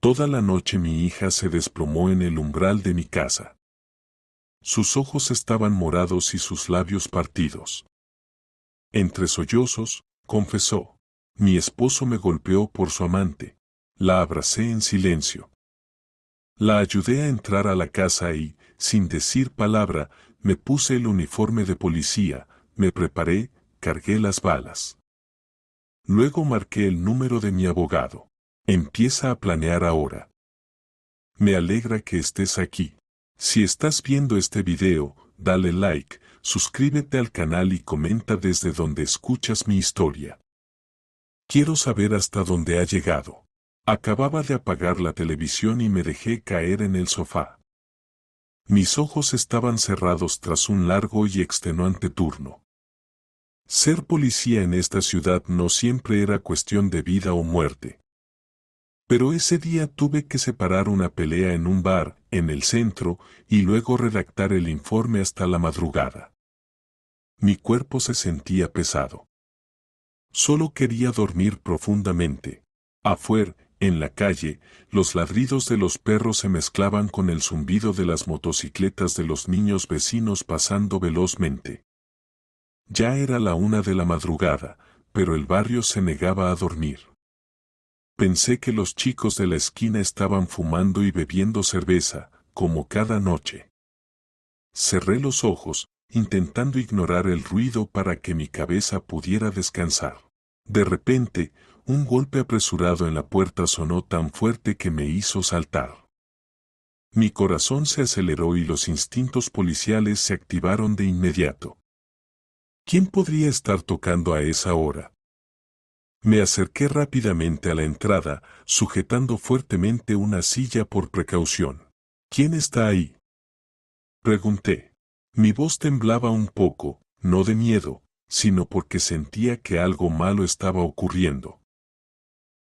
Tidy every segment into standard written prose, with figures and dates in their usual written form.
Toda la noche mi hija se desplomó en el umbral de mi casa. Sus ojos estaban morados y sus labios partidos. Entre sollozos, confesó: mi esposo me golpeó por su amante. La abracé en silencio. La ayudé a entrar a la casa y, sin decir palabra, me puse el uniforme de policía, me preparé, cargué las balas. Luego marqué el número de mi abogado. Empieza a planear ahora. Me alegra que estés aquí. Si estás viendo este video, dale like, suscríbete al canal y comenta desde donde escuchas mi historia. Quiero saber hasta dónde ha llegado. Acababa de apagar la televisión y me dejé caer en el sofá. Mis ojos estaban cerrados tras un largo y extenuante turno. Ser policía en esta ciudad no siempre era cuestión de vida o muerte. Pero ese día tuve que separar una pelea en un bar, en el centro, y luego redactar el informe hasta la madrugada. Mi cuerpo se sentía pesado. Solo quería dormir profundamente. Afuera, en la calle, los ladridos de los perros se mezclaban con el zumbido de las motocicletas de los niños vecinos pasando velozmente. Ya era la 1 de la madrugada, pero el barrio se negaba a dormir. Pensé que los chicos de la esquina estaban fumando y bebiendo cerveza, como cada noche. Cerré los ojos, intentando ignorar el ruido para que mi cabeza pudiera descansar. De repente, un golpe apresurado en la puerta sonó tan fuerte que me hizo saltar. Mi corazón se aceleró y los instintos policiales se activaron de inmediato. ¿Quién podría estar tocando a esa hora? Me acerqué rápidamente a la entrada, sujetando fuertemente una silla por precaución. ¿Quién está ahí?, pregunté. Mi voz temblaba un poco, no de miedo, sino porque sentía que algo malo estaba ocurriendo.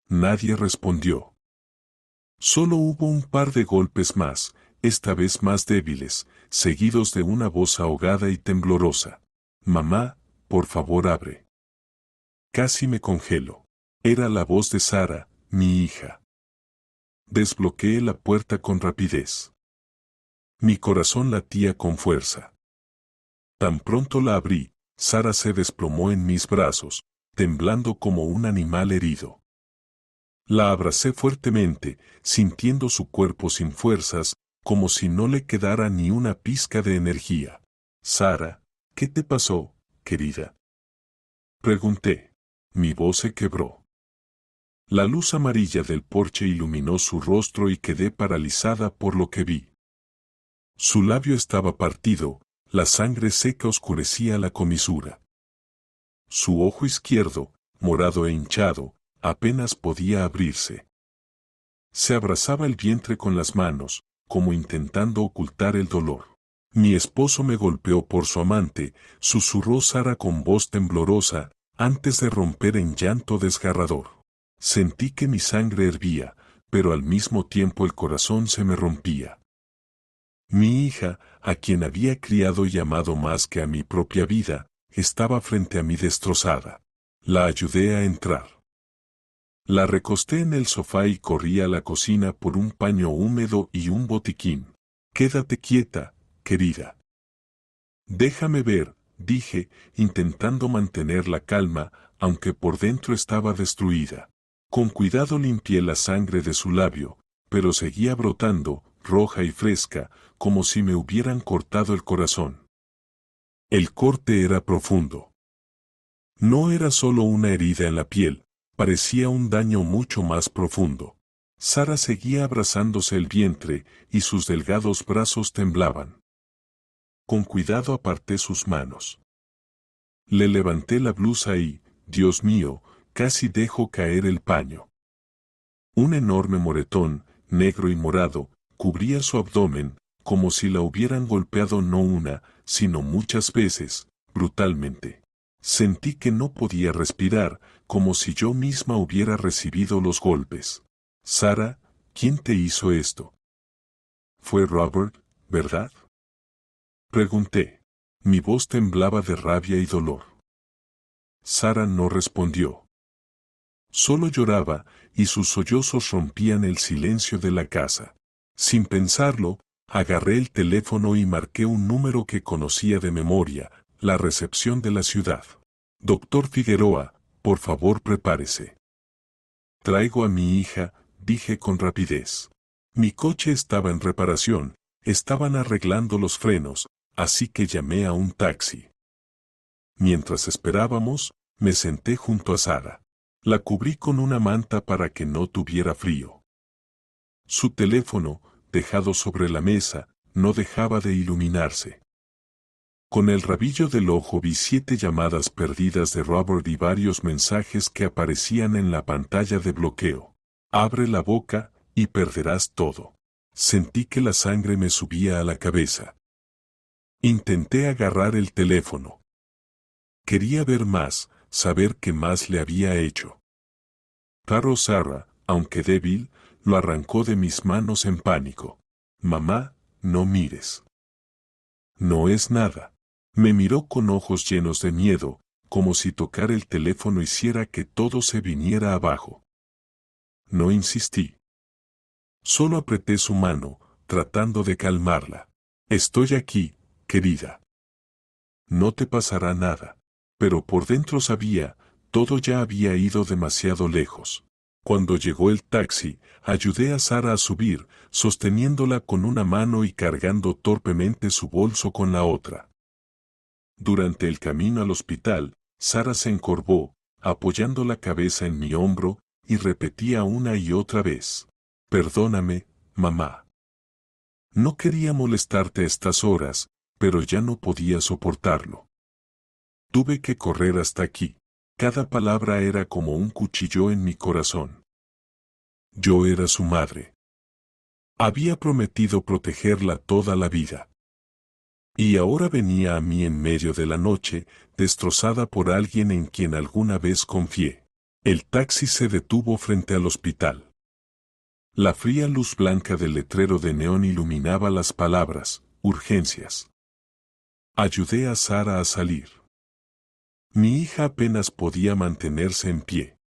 Nadie respondió. Solo hubo un par de golpes más, esta vez más débiles, seguidos de una voz ahogada y temblorosa. Mamá, por favor abre. Casi me congelo. Era la voz de Sara, mi hija. Desbloqueé la puerta con rapidez. Mi corazón latía con fuerza. Tan pronto la abrí, Sara se desplomó en mis brazos, temblando como un animal herido. La abracé fuertemente, sintiendo su cuerpo sin fuerzas, como si no le quedara ni una pizca de energía. Sara, ¿qué te pasó, querida?, pregunté. Mi voz se quebró. La luz amarilla del porche iluminó su rostro y quedé paralizada por lo que vi. Su labio estaba partido, la sangre seca oscurecía la comisura. Su ojo izquierdo, morado e hinchado, apenas podía abrirse. Se abrazaba el vientre con las manos, como intentando ocultar el dolor. Mi esposo me golpeó por su amante, susurró Sara con voz temblorosa, antes de romper en llanto desgarrador. Sentí que mi sangre hervía, pero al mismo tiempo el corazón se me rompía. Mi hija, a quien había criado y amado más que a mi propia vida, estaba frente a mí destrozada. La ayudé a entrar. La recosté en el sofá y corrí a la cocina por un paño húmedo y un botiquín. Quédate quieta, querida. Déjame ver, dije, intentando mantener la calma, aunque por dentro estaba destruida. Con cuidado limpié la sangre de su labio, pero seguía brotando, roja y fresca, como si me hubieran cortado el corazón. El corte era profundo. No era solo una herida en la piel, parecía un daño mucho más profundo. Sara seguía abrazándose el vientre, y sus delgados brazos temblaban. Con cuidado aparté sus manos. Le levanté la blusa y, Dios mío, casi dejo caer el paño. Un enorme moretón, negro y morado, cubría su abdomen, como si la hubieran golpeado no una, sino muchas veces, brutalmente. Sentí que no podía respirar, como si yo misma hubiera recibido los golpes. Sara, ¿quién te hizo esto? Fue Robert, ¿verdad?, pregunté. Mi voz temblaba de rabia y dolor. Sara no respondió. Solo lloraba, y sus sollozos rompían el silencio de la casa. Sin pensarlo, agarré el teléfono y marqué un número que conocía de memoria, la recepción de la ciudad. Doctor Figueroa, por favor prepárese. Traigo a mi hija, dije con rapidez. Mi coche estaba en reparación, estaban arreglando los frenos, así que llamé a un taxi. Mientras esperábamos, me senté junto a Sara. La cubrí con una manta para que no tuviera frío. Su teléfono, dejado sobre la mesa, no dejaba de iluminarse. Con el rabillo del ojo vi 7 llamadas perdidas de Robert y varios mensajes que aparecían en la pantalla de bloqueo. Abre la boca, y perderás todo. Sentí que la sangre me subía a la cabeza. Intenté agarrar el teléfono. Quería ver más, saber qué más le había hecho. Pero Sara, aunque débil, lo arrancó de mis manos en pánico. Mamá, no mires. No es nada. Me miró con ojos llenos de miedo, como si tocar el teléfono hiciera que todo se viniera abajo. No insistí. Solo apreté su mano, tratando de calmarla. Estoy aquí, querida. No te pasará nada. Pero por dentro sabía, todo ya había ido demasiado lejos. Cuando llegó el taxi, ayudé a Sara a subir, sosteniéndola con una mano y cargando torpemente su bolso con la otra. Durante el camino al hospital, Sara se encorvó, apoyando la cabeza en mi hombro, y repetía una y otra vez: «Perdóname, mamá. No quería molestarte a estas horas, pero ya no podía soportarlo. Tuve que correr hasta aquí». Cada palabra era como un cuchillo en mi corazón. Yo era su madre. Había prometido protegerla toda la vida. Y ahora venía a mí en medio de la noche, destrozada por alguien en quien alguna vez confié. El taxi se detuvo frente al hospital. La fría luz blanca del letrero de neón iluminaba las palabras: urgencias. Ayudé a Sara a salir. Mi hija apenas podía mantenerse en pie.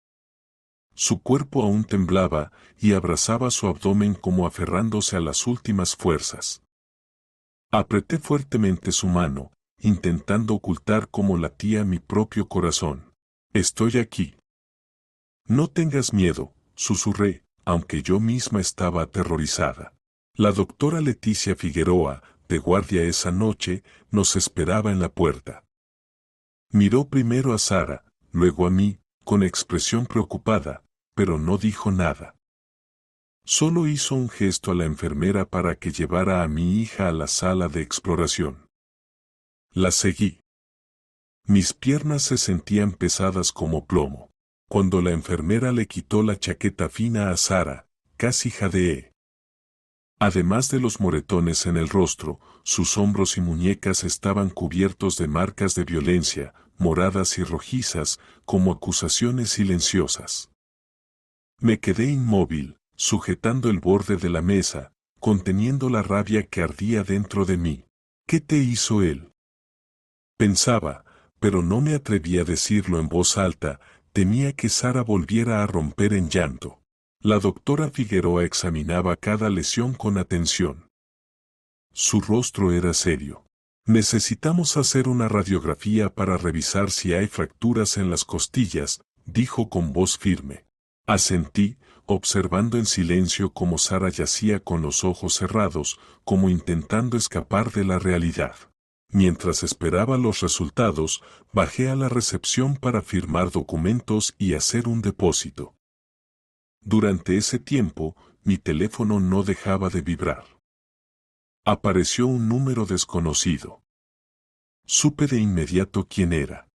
Su cuerpo aún temblaba y abrazaba su abdomen como aferrándose a las últimas fuerzas. Apreté fuertemente su mano, intentando ocultar cómo latía mi propio corazón. «Estoy aquí. No tengas miedo», susurré, aunque yo misma estaba aterrorizada. La doctora Leticia Figueroa, de guardia esa noche, nos esperaba en la puerta. Miró primero a Sara, luego a mí, con expresión preocupada, pero no dijo nada. Solo hizo un gesto a la enfermera para que llevara a mi hija a la sala de exploración. La seguí. Mis piernas se sentían pesadas como plomo. Cuando la enfermera le quitó la chaqueta fina a Sara, casi jadeé. Además de los moretones en el rostro, sus hombros y muñecas estaban cubiertos de marcas de violencia, moradas y rojizas, como acusaciones silenciosas. Me quedé inmóvil, sujetando el borde de la mesa, conteniendo la rabia que ardía dentro de mí. «¿Qué te hizo él?», pensaba, pero no me atreví a decirlo en voz alta, temía que Sara volviera a romper en llanto. La doctora Figueroa examinaba cada lesión con atención. Su rostro era serio. «Necesitamos hacer una radiografía para revisar si hay fracturas en las costillas», dijo con voz firme. Asentí, observando en silencio cómo Sara yacía con los ojos cerrados, como intentando escapar de la realidad. Mientras esperaba los resultados, bajé a la recepción para firmar documentos y hacer un depósito. Durante ese tiempo, mi teléfono no dejaba de vibrar. Apareció un número desconocido. Supe de inmediato quién era.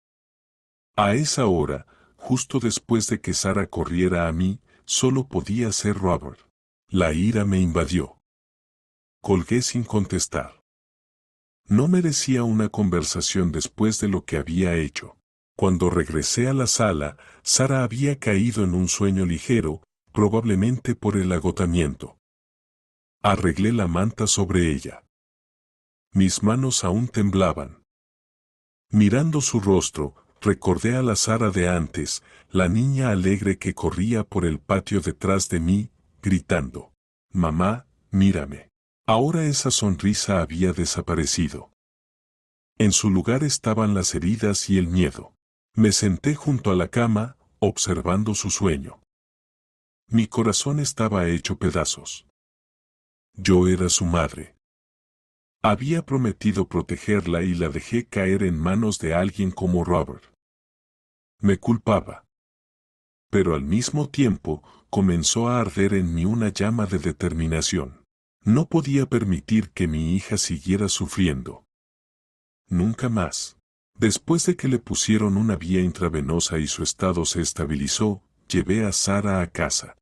A esa hora, justo después de que Sara corriera a mí, solo podía ser Robert. La ira me invadió. Colgué sin contestar. No merecía una conversación después de lo que había hecho. Cuando regresé a la sala, Sara había caído en un sueño ligero, probablemente por el agotamiento. Arreglé la manta sobre ella. Mis manos aún temblaban. Mirando su rostro, Recordé a la Sara de antes, la niña alegre que corría por el patio detrás de mí, gritando: «Mamá, mírame». Ahora esa sonrisa había desaparecido. En su lugar estaban las heridas y el miedo. Me senté junto a la cama, observando su sueño. Mi corazón estaba hecho pedazos. Yo era su madre. Había prometido protegerla y la dejé caer en manos de alguien como Robert. Me culpaba. Pero al mismo tiempo, comenzó a arder en mí una llama de determinación. No podía permitir que mi hija siguiera sufriendo. Nunca más. Después de que le pusieron una vía intravenosa y su estado se estabilizó, llevé a Sara a casa.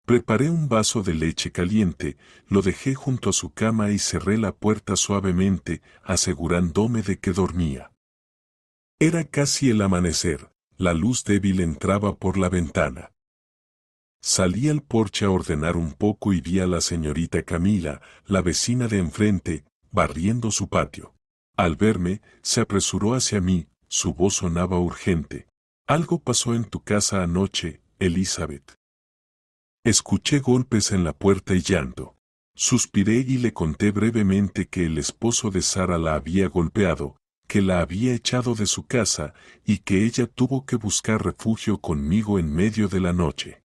Preparé un vaso de leche caliente, lo dejé junto a su cama y cerré la puerta suavemente, asegurándome de que dormía. Era casi el amanecer, la luz débil entraba por la ventana. Salí al porche a ordenar un poco y vi a la señorita Camila, la vecina de enfrente, barriendo su patio. Al verme, se apresuró hacia mí, su voz sonaba urgente. «Algo pasó en tu casa anoche, Elizabeth». Escuché golpes en la puerta y llanto. Suspiré y le conté brevemente que el esposo de Sara la había golpeado, que la había echado de su casa y que ella tuvo que buscar refugio conmigo en medio de la noche.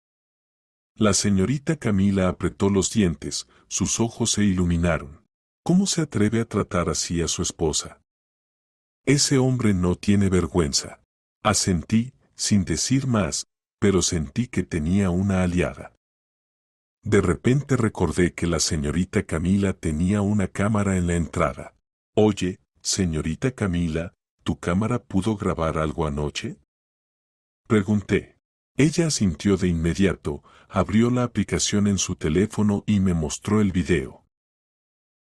La señorita Camila apretó los dientes, sus ojos se iluminaron. ¿Cómo se atreve a tratar así a su esposa? Ese hombre no tiene vergüenza. Asentí, sin decir más, pero sentí que tenía una aliada. De repente recordé que la señorita Camila tenía una cámara en la entrada. «Oye, señorita Camila, ¿tu cámara pudo grabar algo anoche?», pregunté. Ella asintió de inmediato, abrió la aplicación en su teléfono y me mostró el video.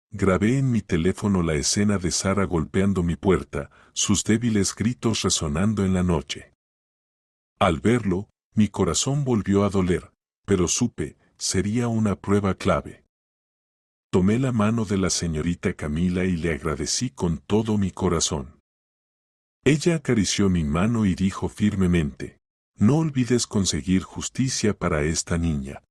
Grabé en mi teléfono la escena de Sara golpeando mi puerta, sus débiles gritos resonando en la noche. Al verlo, mi corazón volvió a doler, pero supe, sería una prueba clave. Tomé la mano de la señorita Camila y le agradecí con todo mi corazón. Ella acarició mi mano y dijo firmemente: «No olvides conseguir justicia para esta niña.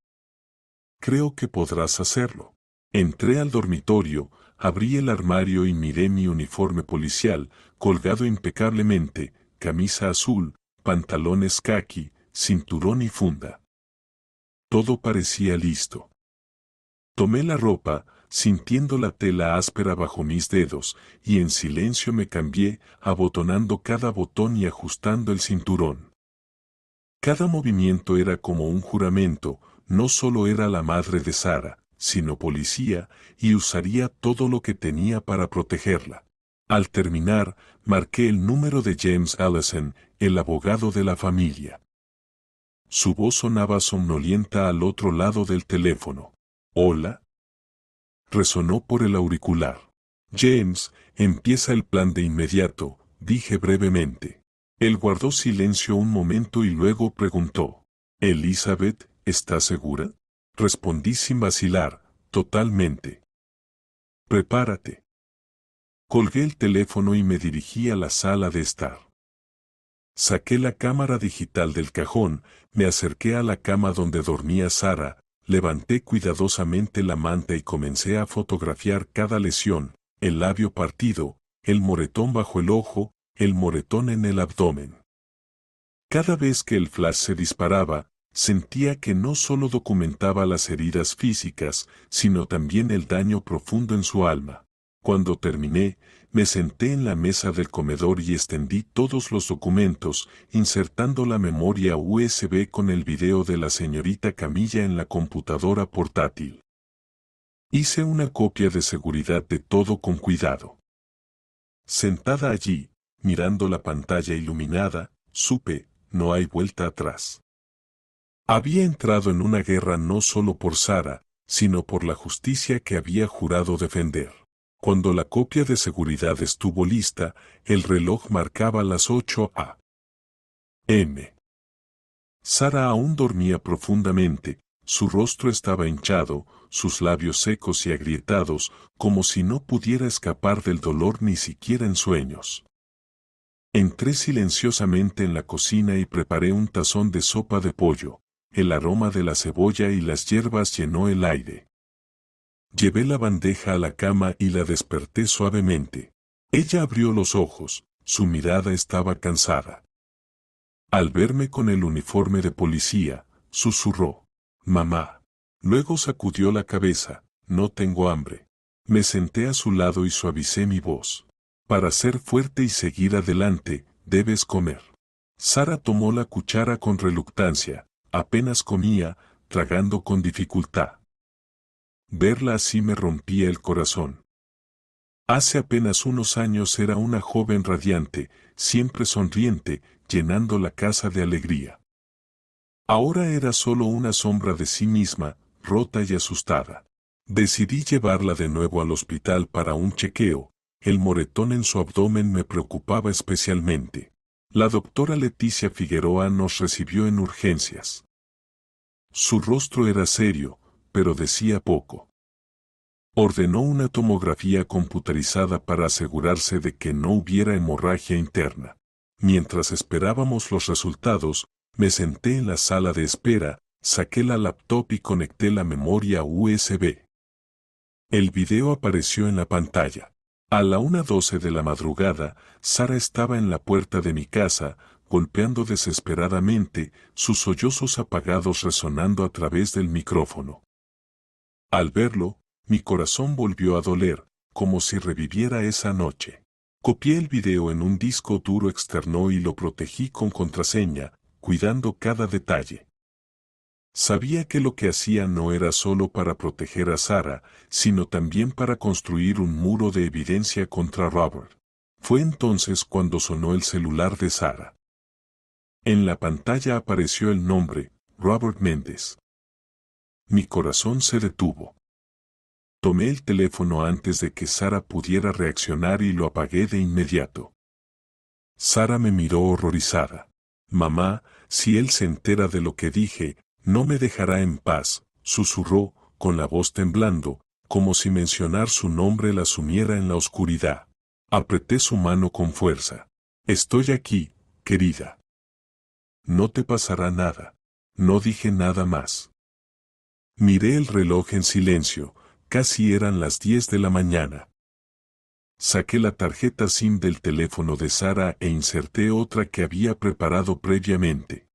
Creo que podrás hacerlo». Entré al dormitorio, abrí el armario y miré mi uniforme policial, colgado impecablemente, camisa azul, pantalones caqui, cinturón y funda. Todo parecía listo. Tomé la ropa, sintiendo la tela áspera bajo mis dedos, y en silencio me cambié, abotonando cada botón y ajustando el cinturón. Cada movimiento era como un juramento, no solo era la madre de Sara, sino policía, y usaría todo lo que tenía para protegerla. Al terminar, marqué el número de James Allison, el abogado de la familia. Su voz sonaba somnolienta al otro lado del teléfono. «¿Hola?», resonó por el auricular. «James, empieza el plan de inmediato», dije brevemente. Él guardó silencio un momento y luego preguntó: «Elizabeth, ¿estás segura?». Respondí sin vacilar: «Totalmente». «Prepárate». Colgué el teléfono y me dirigí a la sala de estar. Saqué la cámara digital del cajón, me acerqué a la cama donde dormía Sara, levanté cuidadosamente la manta y comencé a fotografiar cada lesión: el labio partido, el moretón bajo el ojo, el moretón en el abdomen. Cada vez que el flash se disparaba, sentía que no solo documentaba las heridas físicas, sino también el daño profundo en su alma. Cuando terminé, me senté en la mesa del comedor y extendí todos los documentos, insertando la memoria USB con el video de la señorita Camilla en la computadora portátil. Hice una copia de seguridad de todo con cuidado. Sentada allí, mirando la pantalla iluminada, supe, no hay vuelta atrás. Había entrado en una guerra no solo por Sara, sino por la justicia que había jurado defender. Cuando la copia de seguridad estuvo lista, el reloj marcaba las 8 a.m. Sara aún dormía profundamente, su rostro estaba hinchado, sus labios secos y agrietados, como si no pudiera escapar del dolor ni siquiera en sueños. Entré silenciosamente en la cocina y preparé un tazón de sopa de pollo. El aroma de la cebolla y las hierbas llenó el aire. Llevé la bandeja a la cama y la desperté suavemente. Ella abrió los ojos, su mirada estaba cansada. Al verme con el uniforme de policía, susurró: «Mamá». Luego sacudió la cabeza: «No tengo hambre». Me senté a su lado y suavicé mi voz: «Para ser fuerte y seguir adelante, debes comer». Sara tomó la cuchara con reluctancia, apenas comía, tragando con dificultad. Verla así me rompía el corazón. Hace apenas unos años era una joven radiante, siempre sonriente, llenando la casa de alegría. Ahora era solo una sombra de sí misma, rota y asustada. Decidí llevarla de nuevo al hospital para un chequeo. El moretón en su abdomen me preocupaba especialmente. La doctora Leticia Figueroa nos recibió en urgencias. Su rostro era serio, pero decía poco. Ordenó una tomografía computarizada para asegurarse de que no hubiera hemorragia interna. Mientras esperábamos los resultados, me senté en la sala de espera, saqué la laptop y conecté la memoria USB. El video apareció en la pantalla. A la 1:12 de la madrugada, Sara estaba en la puerta de mi casa, golpeando desesperadamente, sus sollozos apagados resonando a través del micrófono. Al verlo, mi corazón volvió a doler, como si reviviera esa noche. Copié el video en un disco duro externo y lo protegí con contraseña, cuidando cada detalle. Sabía que lo que hacía no era solo para proteger a Sara, sino también para construir un muro de evidencia contra Robert. Fue entonces cuando sonó el celular de Sara. En la pantalla apareció el nombre, Robert Méndez. Mi corazón se detuvo. Tomé el teléfono antes de que Sara pudiera reaccionar y lo apagué de inmediato. Sara me miró horrorizada. «Mamá, si él se entera de lo que dije, no me dejará en paz», susurró, con la voz temblando, como si mencionar su nombre la sumiera en la oscuridad. Apreté su mano con fuerza. «Estoy aquí, querida. No te pasará nada». No dije nada más. Miré el reloj en silencio. Casi eran las 10 de la mañana. Saqué la tarjeta SIM del teléfono de Sara e inserté otra que había preparado previamente.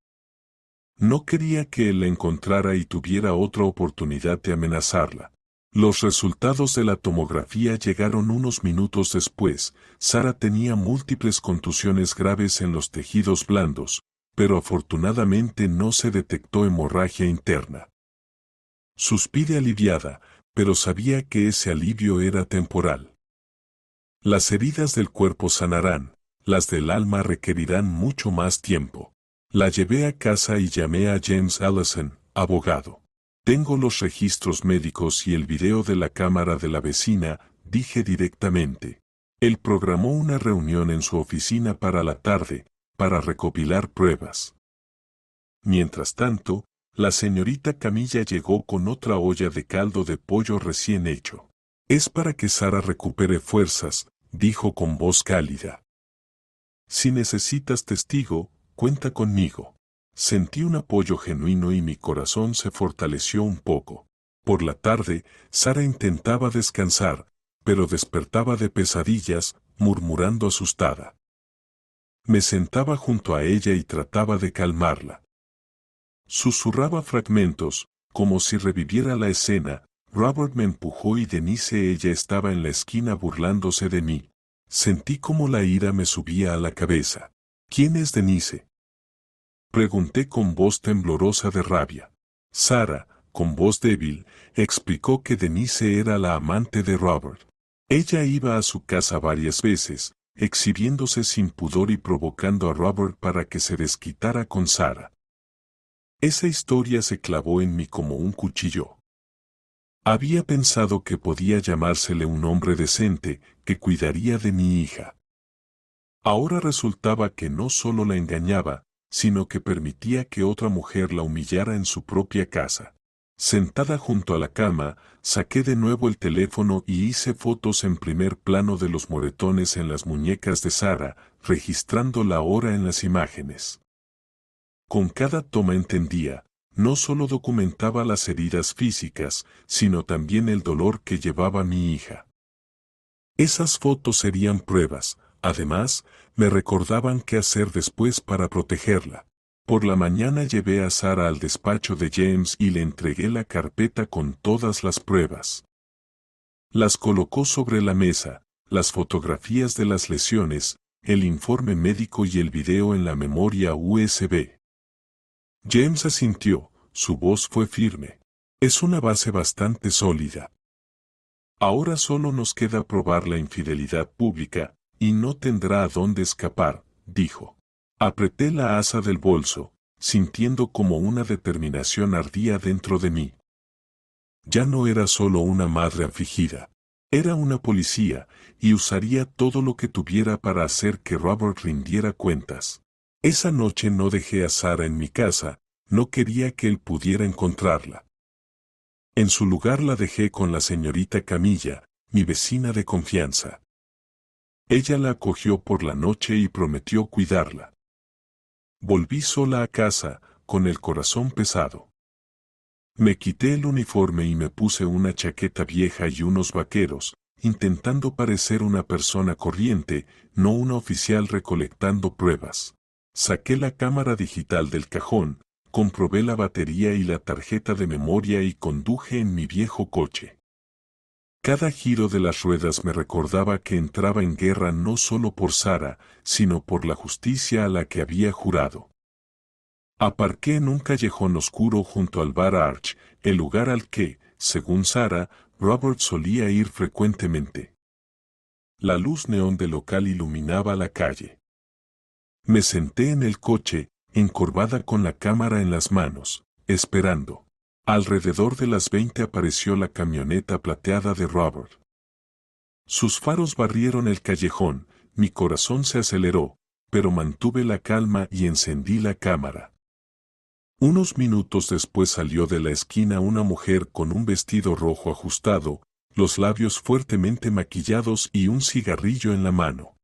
No quería que él la encontrara y tuviera otra oportunidad de amenazarla. Los resultados de la tomografía llegaron unos minutos después. Sara tenía múltiples contusiones graves en los tejidos blandos, pero afortunadamente no se detectó hemorragia interna. Suspiré aliviada, pero sabía que ese alivio era temporal. Las heridas del cuerpo sanarán, las del alma requerirán mucho más tiempo. La llevé a casa y llamé a James Allison, abogado. «Tengo los registros médicos y el video de la cámara de la vecina», dije directamente. Él programó una reunión en su oficina para la tarde, para recopilar pruebas. Mientras tanto, la señorita Camilla llegó con otra olla de caldo de pollo recién hecho. «Es para que Sara recupere fuerzas», dijo con voz cálida. «Si necesitas testigo, cuenta conmigo». Sentí un apoyo genuino y mi corazón se fortaleció un poco. Por la tarde, Sara intentaba descansar, pero despertaba de pesadillas, murmurando asustada. Me sentaba junto a ella y trataba de calmarla. Susurraba fragmentos, como si reviviera la escena. «Robert me empujó y Denise, ella estaba en la esquina burlándose de mí». Sentí como la ira me subía a la cabeza. «¿Quién es Denise?», pregunté con voz temblorosa de rabia. Sara, con voz débil, explicó que Denise era la amante de Robert. Ella iba a su casa varias veces, exhibiéndose sin pudor y provocando a Robert para que se desquitara con Sara. Esa historia se clavó en mí como un cuchillo. Había pensado que podía llamársele un hombre decente, que cuidaría de mi hija. Ahora resultaba que no solo la engañaba, sino que permitía que otra mujer la humillara en su propia casa. Sentada junto a la cama, saqué de nuevo el teléfono y hice fotos en primer plano de los moretones en las muñecas de Sara, registrando la hora en las imágenes. Con cada toma entendía, no solo documentaba las heridas físicas, sino también el dolor que llevaba mi hija. Esas fotos serían pruebas, además, me recordaban qué hacer después para protegerla. Por la mañana llevé a Sara al despacho de James y le entregué la carpeta con todas las pruebas. Las colocó sobre la mesa, las fotografías de las lesiones, el informe médico y el video en la memoria USB. James asintió, su voz fue firme. Es una base bastante sólida. Ahora solo nos queda probar la infidelidad pública, y no tendrá a dónde escapar, dijo. Apreté la asa del bolso, sintiendo como una determinación ardía dentro de mí. Ya no era solo una madre afligida. Era una policía, y usaría todo lo que tuviera para hacer que Robert rindiera cuentas. Esa noche no dejé a Sara en mi casa, no quería que él pudiera encontrarla. En su lugar la dejé con la señorita Camilla, mi vecina de confianza. Ella la acogió por la noche y prometió cuidarla. Volví sola a casa, con el corazón pesado. Me quité el uniforme y me puse una chaqueta vieja y unos vaqueros, intentando parecer una persona corriente, no una oficial recolectando pruebas. Saqué la cámara digital del cajón, comprobé la batería y la tarjeta de memoria y conduje en mi viejo coche. Cada giro de las ruedas me recordaba que entraba en guerra no solo por Sara, sino por la justicia a la que había jurado. Aparqué en un callejón oscuro junto al Bar Arch, el lugar al que, según Sara, Robert solía ir frecuentemente. La luz neón del local iluminaba la calle. Me senté en el coche, encorvada con la cámara en las manos, esperando. Alrededor de las 20 apareció la camioneta plateada de Robert. Sus faros barrieron el callejón, mi corazón se aceleró, pero mantuve la calma y encendí la cámara. Unos minutos después salió de la esquina una mujer con un vestido rojo ajustado, los labios fuertemente maquillados y un cigarrillo en la mano.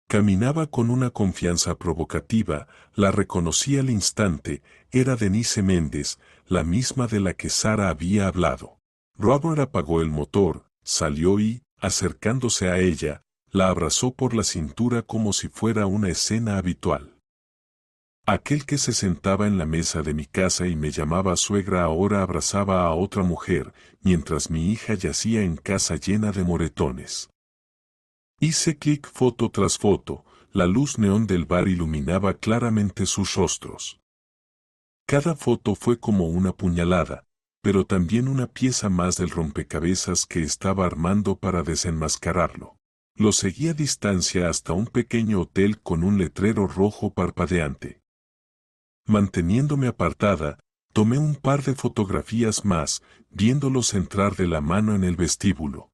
Caminaba con una confianza provocativa, la reconocí al instante, era Denise Méndez, la misma de la que Sara había hablado. Robert apagó el motor, salió y, acercándose a ella, la abrazó por la cintura como si fuera una escena habitual. Aquel que se sentaba en la mesa de mi casa y me llamaba suegra ahora abrazaba a otra mujer, mientras mi hija yacía en casa llena de moretones. Hice clic foto tras foto, la luz neón del bar iluminaba claramente sus rostros. Cada foto fue como una puñalada, pero también una pieza más del rompecabezas que estaba armando para desenmascararlo. Lo seguí a distancia hasta un pequeño hotel con un letrero rojo parpadeante. Manteniéndome apartada, tomé un par de fotografías más, viéndolos entrar de la mano en el vestíbulo.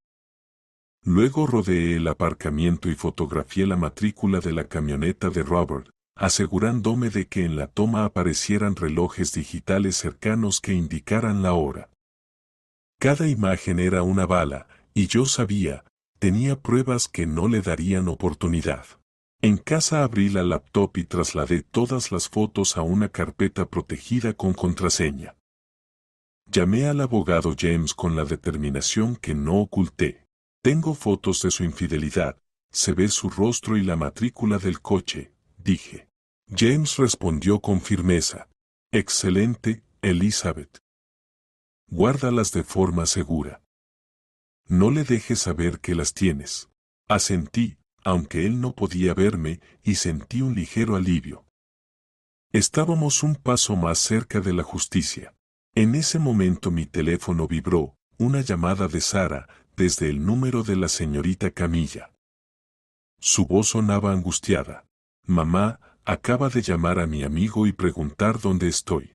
Luego rodeé el aparcamiento y fotografié la matrícula de la camioneta de Robert, asegurándome de que en la toma aparecieran relojes digitales cercanos que indicaran la hora. Cada imagen era una bala, y yo sabía, tenía pruebas que no le darían oportunidad. En casa abrí la laptop y trasladé todas las fotos a una carpeta protegida con contraseña. Llamé al abogado James con la determinación que no oculté. Tengo fotos de su infidelidad, se ve su rostro y la matrícula del coche, dije. James respondió con firmeza. Excelente, Elizabeth. Guárdalas de forma segura. No le dejes saber que las tienes. Asentí, aunque él no podía verme, y sentí un ligero alivio. Estábamos un paso más cerca de la justicia. En ese momento mi teléfono vibró, una llamada de Sara, desde el número de la señorita Camilla. Su voz sonaba angustiada. Mamá, acaba de llamar a mi amigo y preguntar dónde estoy.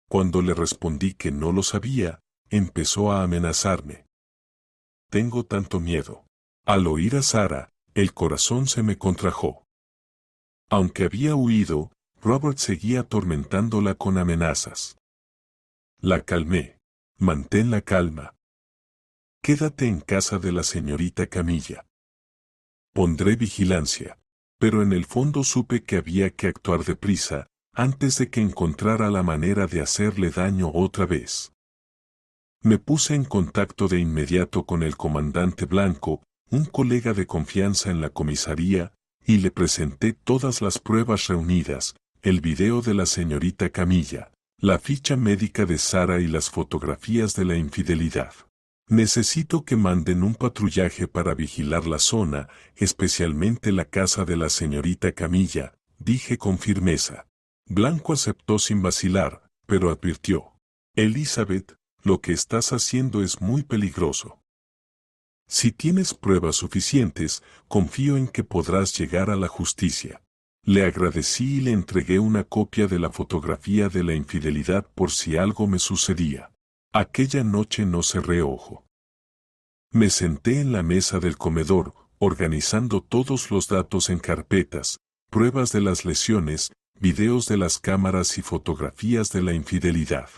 Cuando le respondí que no lo sabía, empezó a amenazarme. Tengo tanto miedo. Al oír a Sara, el corazón se me contrajo. Aunque había huido, Robert seguía atormentándola con amenazas. La calmé. Mantén la calma. Quédate en casa de la señorita Camilla. Pondré vigilancia. Pero en el fondo supe que había que actuar deprisa, antes de que encontrara la manera de hacerle daño otra vez. Me puse en contacto de inmediato con el comandante Blanco, un colega de confianza en la comisaría, y le presenté todas las pruebas reunidas, el video de la señorita Camilla, la ficha médica de Sara y las fotografías de la infidelidad. Necesito que manden un patrullaje para vigilar la zona, especialmente la casa de la señorita Camilla, dije con firmeza. Blanco aceptó sin vacilar, pero advirtió. Elizabeth, lo que estás haciendo es muy peligroso. Si tienes pruebas suficientes, confío en que podrás llegar a la justicia. Le agradecí y le entregué una copia de la fotografía de la infidelidad por si algo me sucedía. Aquella noche no cerré ojo. Me senté en la mesa del comedor, organizando todos los datos en carpetas, pruebas de las lesiones, videos de las cámaras y fotografías de la infidelidad.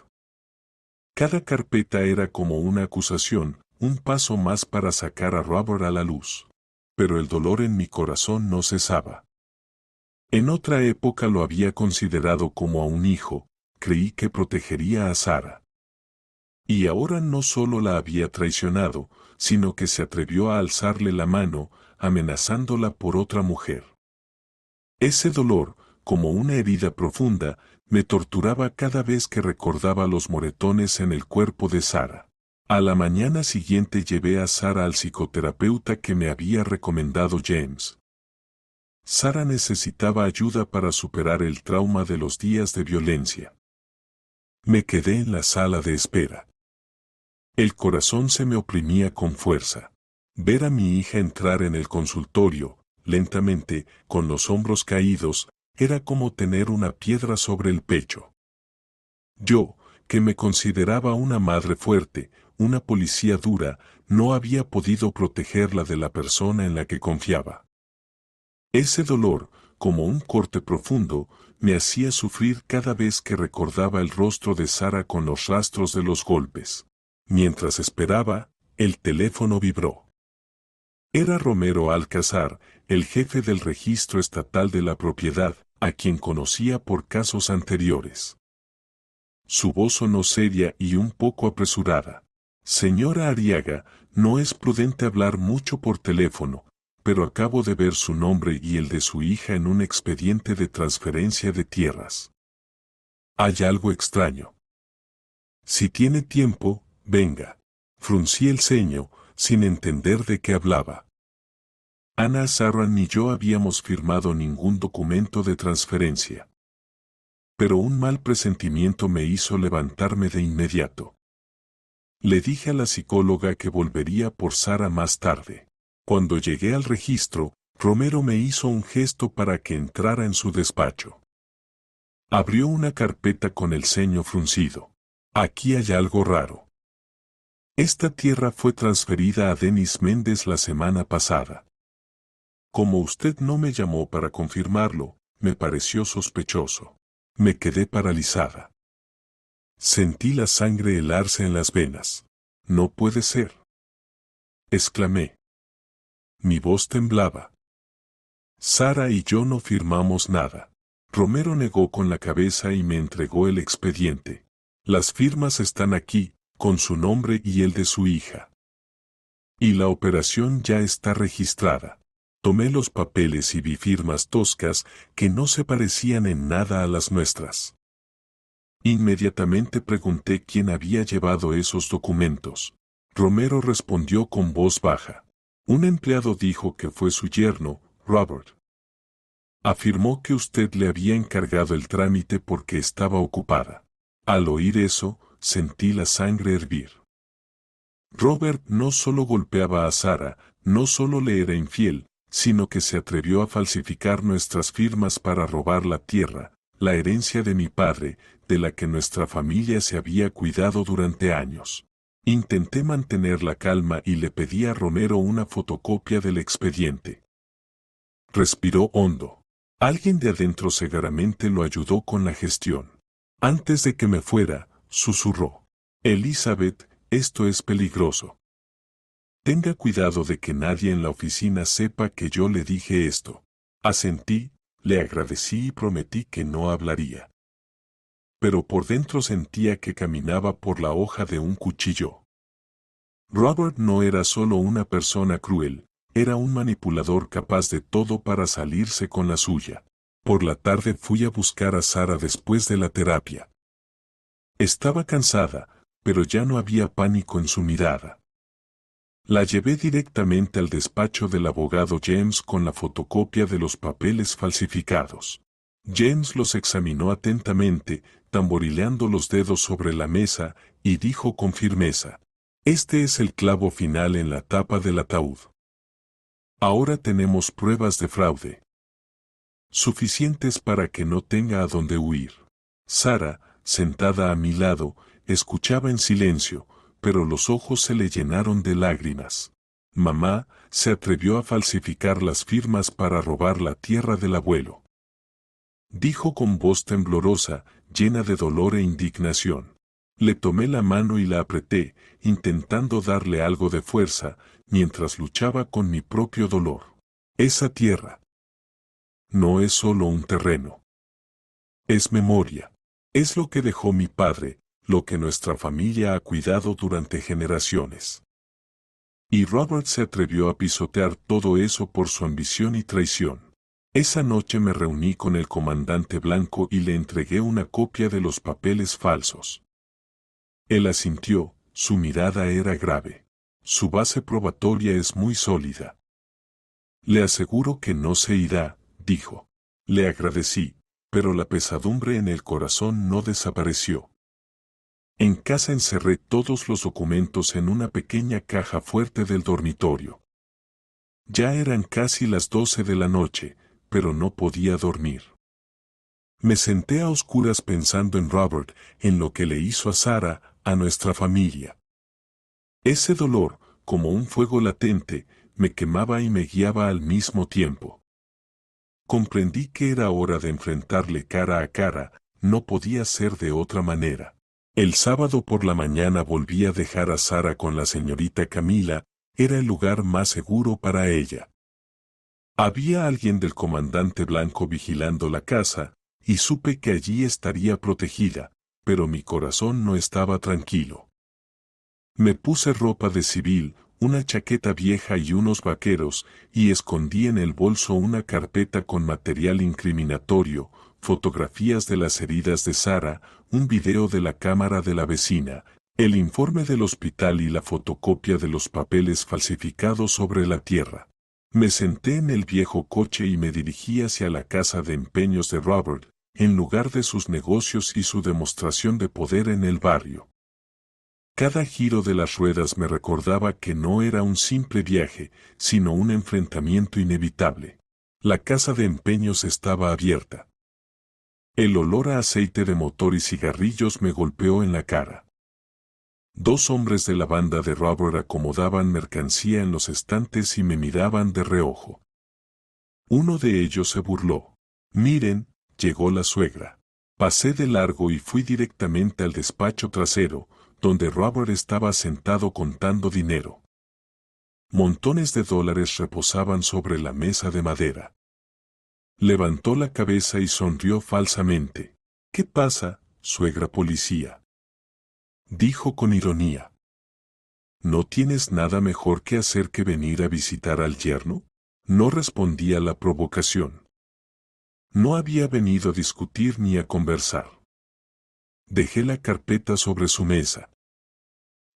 Cada carpeta era como una acusación, un paso más para sacar a Robert a la luz. Pero el dolor en mi corazón no cesaba. En otra época lo había considerado como a un hijo, creí que protegería a Sara. Y ahora no solo la había traicionado, sino que se atrevió a alzarle la mano, amenazándola por otra mujer. Ese dolor, como una herida profunda, me torturaba cada vez que recordaba los moretones en el cuerpo de Sara. A la mañana siguiente llevé a Sara al psicoterapeuta que me había recomendado James. Sara necesitaba ayuda para superar el trauma de los días de violencia. Me quedé en la sala de espera. El corazón se me oprimía con fuerza. Ver a mi hija entrar en el consultorio, lentamente, con los hombros caídos, era como tener una piedra sobre el pecho. Yo, que me consideraba una madre fuerte, una policía dura, no había podido protegerla de la persona en la que confiaba. Ese dolor, como un corte profundo, me hacía sufrir cada vez que recordaba el rostro de Sara con los rastros de los golpes. Mientras esperaba, el teléfono vibró. Era Romero Alcázar, el jefe del registro estatal de la propiedad, a quien conocía por casos anteriores. Su voz sonó seria y un poco apresurada. Señora Arriaga, no es prudente hablar mucho por teléfono, pero acabo de ver su nombre y el de su hija en un expediente de transferencia de tierras. Hay algo extraño. Si tiene tiempo, venga. Fruncí el ceño, sin entender de qué hablaba. Ana Sarran ni yo habíamos firmado ningún documento de transferencia. Pero un mal presentimiento me hizo levantarme de inmediato. Le dije a la psicóloga que volvería por Sara más tarde. Cuando llegué al registro, Romero me hizo un gesto para que entrara en su despacho. Abrió una carpeta con el ceño fruncido. Aquí hay algo raro. Esta tierra fue transferida a Denis Méndez la semana pasada. Como usted no me llamó para confirmarlo, me pareció sospechoso. Me quedé paralizada. Sentí la sangre helarse en las venas. No puede ser. Exclamé. Mi voz temblaba. Sara y yo no firmamos nada. Romero negó con la cabeza y me entregó el expediente. Las firmas están aquí, con su nombre y el de su hija. Y la operación ya está registrada. Tomé los papeles y vi firmas toscas que no se parecían en nada a las nuestras. Inmediatamente pregunté quién había llevado esos documentos. Romero respondió con voz baja. Un empleado dijo que fue su yerno, Robert. Afirmó que usted le había encargado el trámite porque estaba ocupada. Al oír eso, sentí la sangre hervir. Robert no solo golpeaba a Sara, no solo le era infiel, sino que se atrevió a falsificar nuestras firmas para robar la tierra, la herencia de mi padre, de la que nuestra familia se había cuidado durante años. Intenté mantener la calma y le pedí a Romero una fotocopia del expediente. Respiró hondo. Alguien de adentro seguramente lo ayudó con la gestión. Antes de que me fuera, susurró. Elizabeth, esto es peligroso. Tenga cuidado de que nadie en la oficina sepa que yo le dije esto. Asentí, le agradecí y prometí que no hablaría. Pero por dentro sentía que caminaba por la hoja de un cuchillo. Robert no era solo una persona cruel, era un manipulador capaz de todo para salirse con la suya. Por la tarde fui a buscar a Sara después de la terapia. Estaba cansada, pero ya no había pánico en su mirada. La llevé directamente al despacho del abogado James con la fotocopia de los papeles falsificados. James los examinó atentamente, tamborileando los dedos sobre la mesa, y dijo con firmeza: "Este es el clavo final en la tapa del ataúd. Ahora tenemos pruebas de fraude suficientes para que no tenga a dónde huir". Sara, sentada a mi lado, escuchaba en silencio, pero los ojos se le llenaron de lágrimas. Mamá se atrevió a falsificar las firmas para robar la tierra del abuelo. Dijo con voz temblorosa, llena de dolor e indignación. Le tomé la mano y la apreté, intentando darle algo de fuerza, mientras luchaba con mi propio dolor. Esa tierra no es solo un terreno. Es memoria. Es lo que dejó mi padre, lo que nuestra familia ha cuidado durante generaciones. Y Robert se atrevió a pisotear todo eso por su ambición y traición. Esa noche me reuní con el comandante Blanco y le entregué una copia de los papeles falsos. Él asintió, su mirada era grave. Su base probatoria es muy sólida. Le aseguro que no se irá, dijo. Le agradecí, pero la pesadumbre en el corazón no desapareció. En casa encerré todos los documentos en una pequeña caja fuerte del dormitorio. Ya eran casi las 12 de la noche, pero no podía dormir. Me senté a oscuras pensando en Robert, en lo que le hizo a Sara, a nuestra familia. Ese dolor, como un fuego latente, me quemaba y me guiaba al mismo tiempo. Comprendí que era hora de enfrentarle cara a cara, no podía ser de otra manera. El sábado por la mañana volví a dejar a Sara con la señorita Camila, era el lugar más seguro para ella. Había alguien del comandante Blanco vigilando la casa, y supe que allí estaría protegida, pero mi corazón no estaba tranquilo. Me puse ropa de civil, una chaqueta vieja y unos vaqueros, y escondí en el bolso una carpeta con material incriminatorio, fotografías de las heridas de Sara, un video de la cámara de la vecina, el informe del hospital y la fotocopia de los papeles falsificados sobre la tierra. Me senté en el viejo coche y me dirigí hacia la casa de empeños de Robert, en lugar de sus negocios y su demostración de poder en el barrio. Cada giro de las ruedas me recordaba que no era un simple viaje, sino un enfrentamiento inevitable. La casa de empeños estaba abierta. El olor a aceite de motor y cigarrillos me golpeó en la cara. Dos hombres de la banda de Robert acomodaban mercancía en los estantes y me miraban de reojo. Uno de ellos se burló. Miren, llegó la suegra. Pasé de largo y fui directamente al despacho trasero, donde Robert estaba sentado contando dinero. Montones de dólares reposaban sobre la mesa de madera. Levantó la cabeza y sonrió falsamente. ¿Qué pasa, suegra policía?, dijo con ironía. ¿No tienes nada mejor que hacer que venir a visitar al yerno? No respondí a la provocación. No había venido a discutir ni a conversar. Dejé la carpeta sobre su mesa.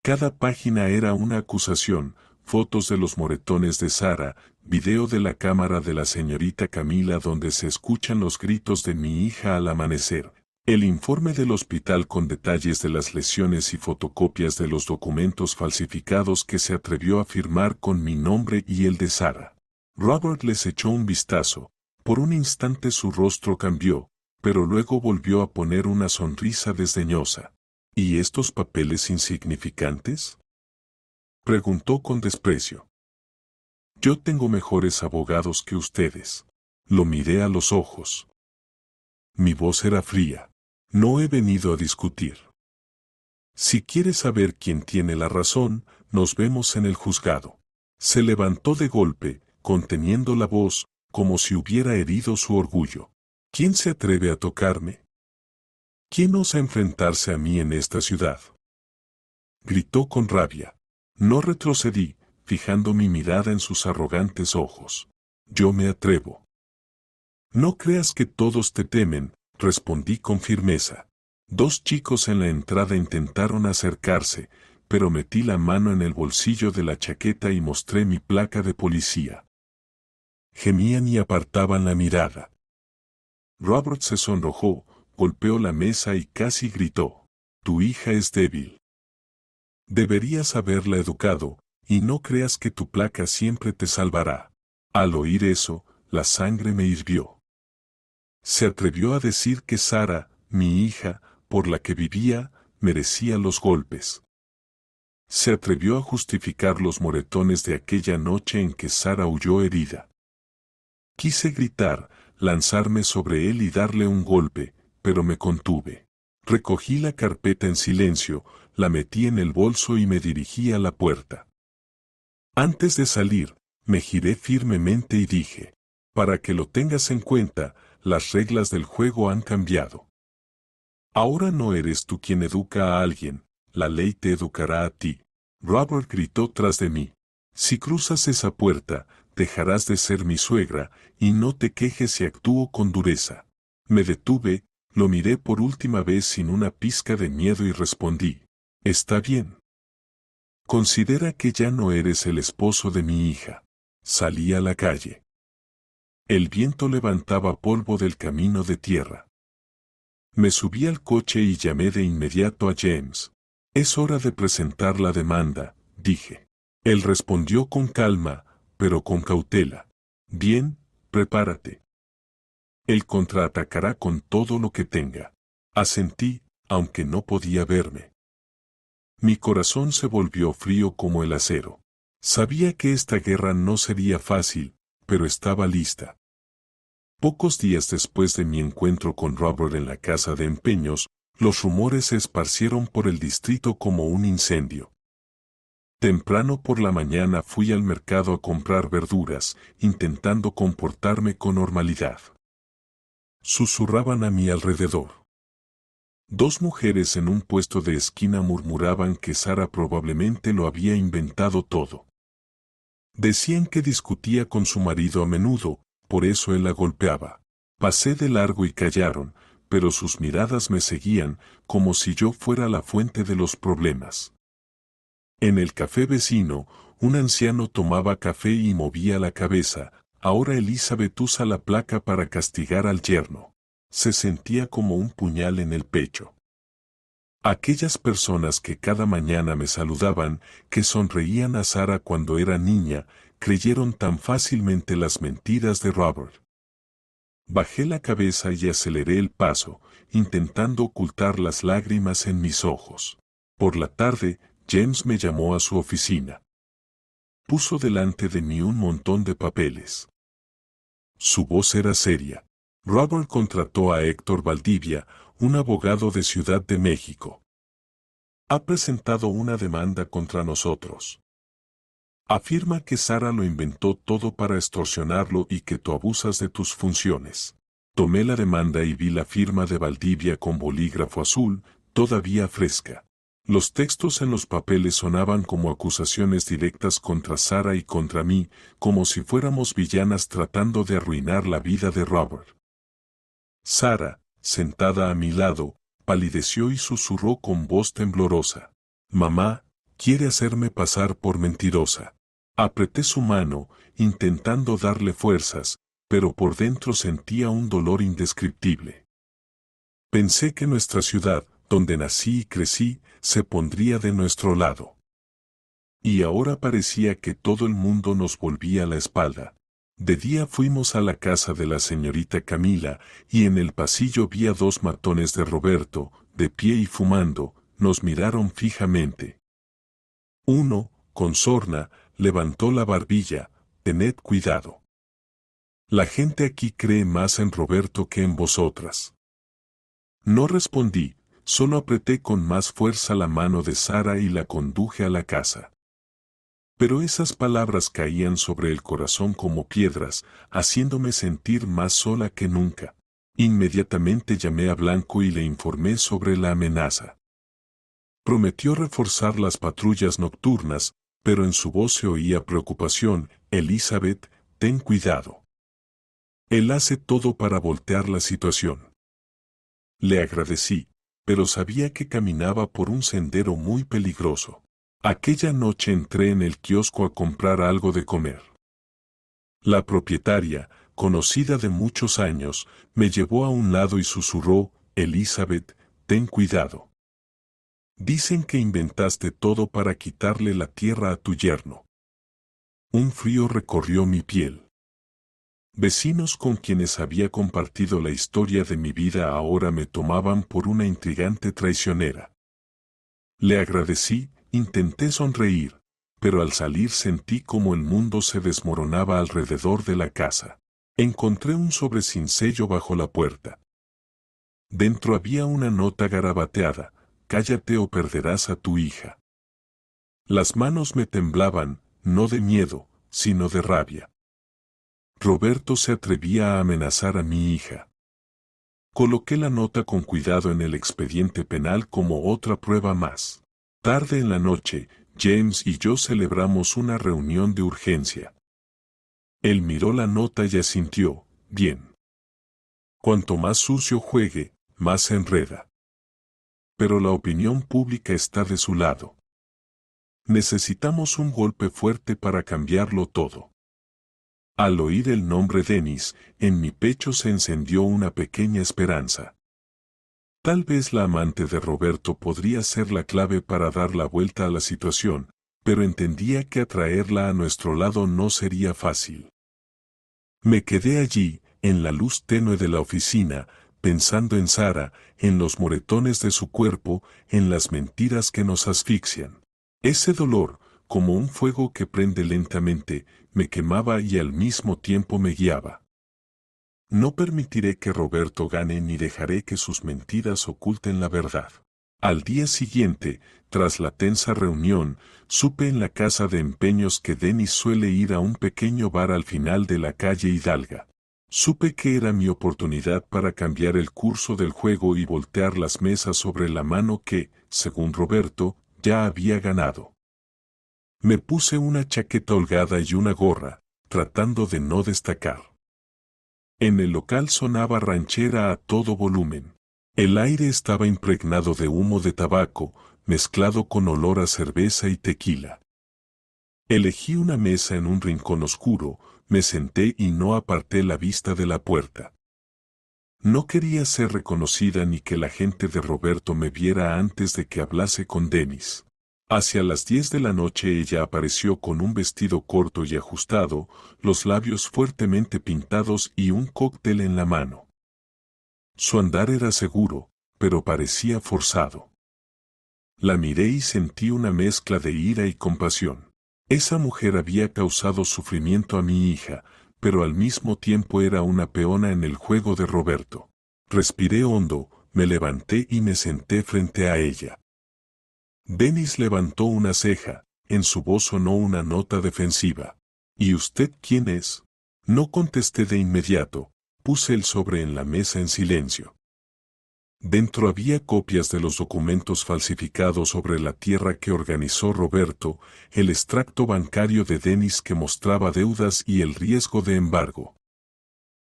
Cada página era una acusación, fotos de los moretones de Sara, video de la cámara de la señorita Camila donde se escuchan los gritos de mi hija al amanecer, el informe del hospital con detalles de las lesiones y fotocopias de los documentos falsificados que se atrevió a firmar con mi nombre y el de Sara. Robert les echó un vistazo. Por un instante su rostro cambió, pero luego volvió a poner una sonrisa desdeñosa. ¿Y estos papeles insignificantes?, preguntó con desprecio. Yo tengo mejores abogados que ustedes. Lo miré a los ojos. Mi voz era fría. No he venido a discutir. Si quieres saber quién tiene la razón, nos vemos en el juzgado. Se levantó de golpe, conteniendo la voz, como si hubiera herido su orgullo. ¿Quién se atreve a tocarme? ¿Quién osa enfrentarse a mí en esta ciudad? Gritó con rabia. No retrocedí, fijando mi mirada en sus arrogantes ojos. Yo me atrevo. No creas que todos te temen, respondí con firmeza. 2 chicos en la entrada intentaron acercarse, pero metí la mano en el bolsillo de la chaqueta y mostré mi placa de policía. Gemían y apartaban la mirada. Robert se sonrojó, golpeó la mesa y casi gritó. Tu hija es débil. Deberías haberla educado, y no creas que tu placa siempre te salvará. Al oír eso, la sangre me hirvió. Se atrevió a decir que Sara, mi hija, por la que vivía, merecía los golpes. Se atrevió a justificar los moretones de aquella noche en que Sara huyó herida. Quise gritar, lanzarme sobre él y darle un golpe, pero me contuve. Recogí la carpeta en silencio, la metí en el bolso y me dirigí a la puerta. Antes de salir, me giré firmemente y dije, para que lo tengas en cuenta, las reglas del juego han cambiado. Ahora no eres tú quien educa a alguien, la ley te educará a ti. Robert gritó tras de mí. Si cruzas esa puerta, dejarás de ser mi suegra, y no te quejes si actúo con dureza. Me detuve, lo miré por última vez sin una pizca de miedo y respondí. Está bien. Considera que ya no eres el esposo de mi hija. Salí a la calle. El viento levantaba polvo del camino de tierra. Me subí al coche y llamé de inmediato a James. Es hora de presentar la demanda, dije. Él respondió con calma, pero con cautela. Bien, prepárate. Él contraatacará con todo lo que tenga. Asentí, aunque no podía verme. Mi corazón se volvió frío como el acero. Sabía que esta guerra no sería fácil, pero estaba lista. Pocos días después de mi encuentro con Robert en la casa de empeños, los rumores se esparcieron por el distrito como un incendio. Temprano por la mañana fui al mercado a comprar verduras, intentando comportarme con normalidad. Susurraban a mi alrededor. 2 mujeres en un puesto de esquina murmuraban que Sara probablemente lo había inventado todo. Decían que discutía con su marido a menudo, por eso él la golpeaba. Pasé de largo y callaron, pero sus miradas me seguían, como si yo fuera la fuente de los problemas. En el café vecino, un anciano tomaba café y movía la cabeza. Ahora Elizabeth usa la placa para castigar al yerno. Se sentía como un puñal en el pecho. Aquellas personas que cada mañana me saludaban, que sonreían a Sara cuando era niña, creyeron tan fácilmente las mentiras de Robert. Bajé la cabeza y aceleré el paso, intentando ocultar las lágrimas en mis ojos. Por la tarde, James me llamó a su oficina. Puso delante de mí un montón de papeles. Su voz era seria. Robert contrató a Héctor Valdivia, un abogado de Ciudad de México. Ha presentado una demanda contra nosotros. Afirma que Sara lo inventó todo para extorsionarlo y que tú abusas de tus funciones. Tomé la demanda y vi la firma de Valdivia con bolígrafo azul, todavía fresca. Los textos en los papeles sonaban como acusaciones directas contra Sara y contra mí, como si fuéramos villanas tratando de arruinar la vida de Robert. Sara, sentada a mi lado, palideció y susurró con voz temblorosa. Mamá, quiere hacerme pasar por mentirosa. Apreté su mano, intentando darle fuerzas, pero por dentro sentía un dolor indescriptible. Pensé que nuestra ciudad, donde nací y crecí, se pondría de nuestro lado. Y ahora parecía que todo el mundo nos volvía la espalda. De día fuimos a la casa de la señorita Camila, y en el pasillo vi a 2 matones de Roberto, de pie y fumando, nos miraron fijamente. Uno, con sorna, levantó la barbilla. Tened cuidado. La gente aquí cree más en Roberto que en vosotras. No respondí, solo apreté con más fuerza la mano de Sara y la conduje a la casa. Pero esas palabras caían sobre el corazón como piedras, haciéndome sentir más sola que nunca. Inmediatamente llamé a Blanco y le informé sobre la amenaza. Prometió reforzar las patrullas nocturnas, pero en su voz se oía preocupación. Elizabeth, ten cuidado. Él hace todo para voltear la situación. Le agradecí, pero sabía que caminaba por un sendero muy peligroso. Aquella noche entré en el kiosco a comprar algo de comer. La propietaria, conocida de muchos años, me llevó a un lado y susurró, Elizabeth, ten cuidado. Dicen que inventaste todo para quitarle la tierra a tu yerno. Un frío recorrió mi piel. Vecinos con quienes había compartido la historia de mi vida ahora me tomaban por una intrigante traicionera. Le agradecí, intenté sonreír, pero al salir sentí como el mundo se desmoronaba alrededor de la casa. Encontré un sobre sin sello bajo la puerta. Dentro había una nota garabateada, cállate o perderás a tu hija. Las manos me temblaban, no de miedo, sino de rabia. Roberto se atrevía a amenazar a mi hija. Coloqué la nota con cuidado en el expediente penal como otra prueba más. Tarde en la noche, James y yo celebramos una reunión de urgencia. Él miró la nota y asintió, bien. Cuanto más sucio juegue, más se enreda. Pero la opinión pública está de su lado. Necesitamos un golpe fuerte para cambiarlo todo. Al oír el nombre Dennis, en mi pecho se encendió una pequeña esperanza. Tal vez la amante de Roberto podría ser la clave para dar la vuelta a la situación, pero entendía que atraerla a nuestro lado no sería fácil. Me quedé allí, en la luz tenue de la oficina, pensando en Sara, en los moretones de su cuerpo, en las mentiras que nos asfixian. Ese dolor, como un fuego que prende lentamente, me quemaba y al mismo tiempo me guiaba. No permitiré que Roberto gane ni dejaré que sus mentiras oculten la verdad. Al día siguiente, tras la tensa reunión, supe en la casa de empeños que Dennis suele ir a un pequeño bar al final de la calle Hidalga. Supe que era mi oportunidad para cambiar el curso del juego y voltear las mesas sobre la mano que, según Roberto, ya había ganado. Me puse una chaqueta holgada y una gorra, tratando de no destacar. En el local sonaba ranchera a todo volumen. El aire estaba impregnado de humo de tabaco, mezclado con olor a cerveza y tequila. Elegí una mesa en un rincón oscuro, me senté y no aparté la vista de la puerta. No quería ser reconocida ni que la gente de Roberto me viera antes de que hablase con Dennis. Hacia las 10 de la noche ella apareció con un vestido corto y ajustado, los labios fuertemente pintados y un cóctel en la mano. Su andar era seguro, pero parecía forzado. La miré y sentí una mezcla de ira y compasión. Esa mujer había causado sufrimiento a mi hija, pero al mismo tiempo era una peona en el juego de Roberto. Respiré hondo, me levanté y me senté frente a ella. Dennis levantó una ceja, en su voz sonó una nota defensiva. ¿Y usted quién es? No contesté de inmediato, puse el sobre en la mesa en silencio. Dentro había copias de los documentos falsificados sobre la tierra que organizó Roberto, el extracto bancario de Dennis que mostraba deudas y el riesgo de embargo.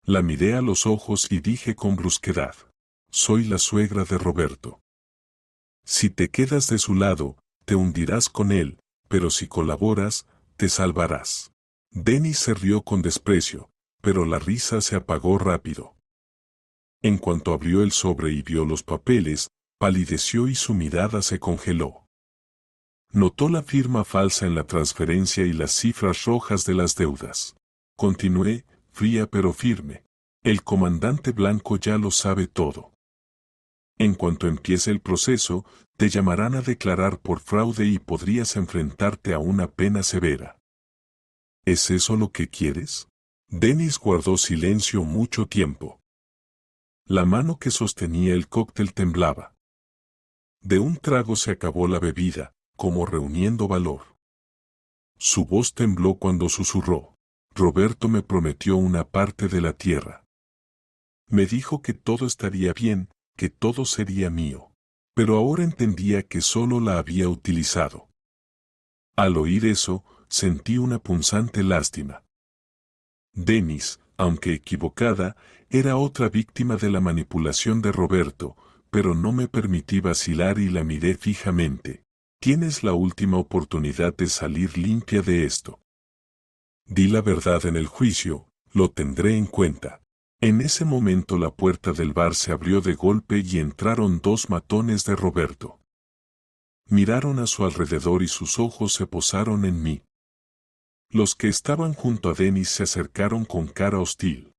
La miré a los ojos y dije con brusquedad, soy la suegra de Roberto. Si te quedas de su lado, te hundirás con él, pero si colaboras, te salvarás. Dennis se rió con desprecio, pero la risa se apagó rápido. En cuanto abrió el sobre y vio los papeles, palideció y su mirada se congeló. Notó la firma falsa en la transferencia y las cifras rojas de las deudas. Continué, fría pero firme. El comandante Blanco ya lo sabe todo. En cuanto empiece el proceso, te llamarán a declarar por fraude y podrías enfrentarte a una pena severa. ¿Es eso lo que quieres? Dennis guardó silencio mucho tiempo. La mano que sostenía el cóctel temblaba. De un trago se acabó la bebida, como reuniendo valor. Su voz tembló cuando susurró. Roberto me prometió una parte de la tierra. Me dijo que todo estaría bien, que todo sería mío. Pero ahora entendía que solo la había utilizado. Al oír eso, sentí una punzante lástima. Dennis, aunque equivocada, era otra víctima de la manipulación de Roberto, pero no me permití vacilar y la miré fijamente. Tienes la última oportunidad de salir limpia de esto. Di la verdad en el juicio, lo tendré en cuenta. En ese momento la puerta del bar se abrió de golpe y entraron dos matones de Roberto. Miraron a su alrededor y sus ojos se posaron en mí. Los que estaban junto a Dennis se acercaron con cara hostil.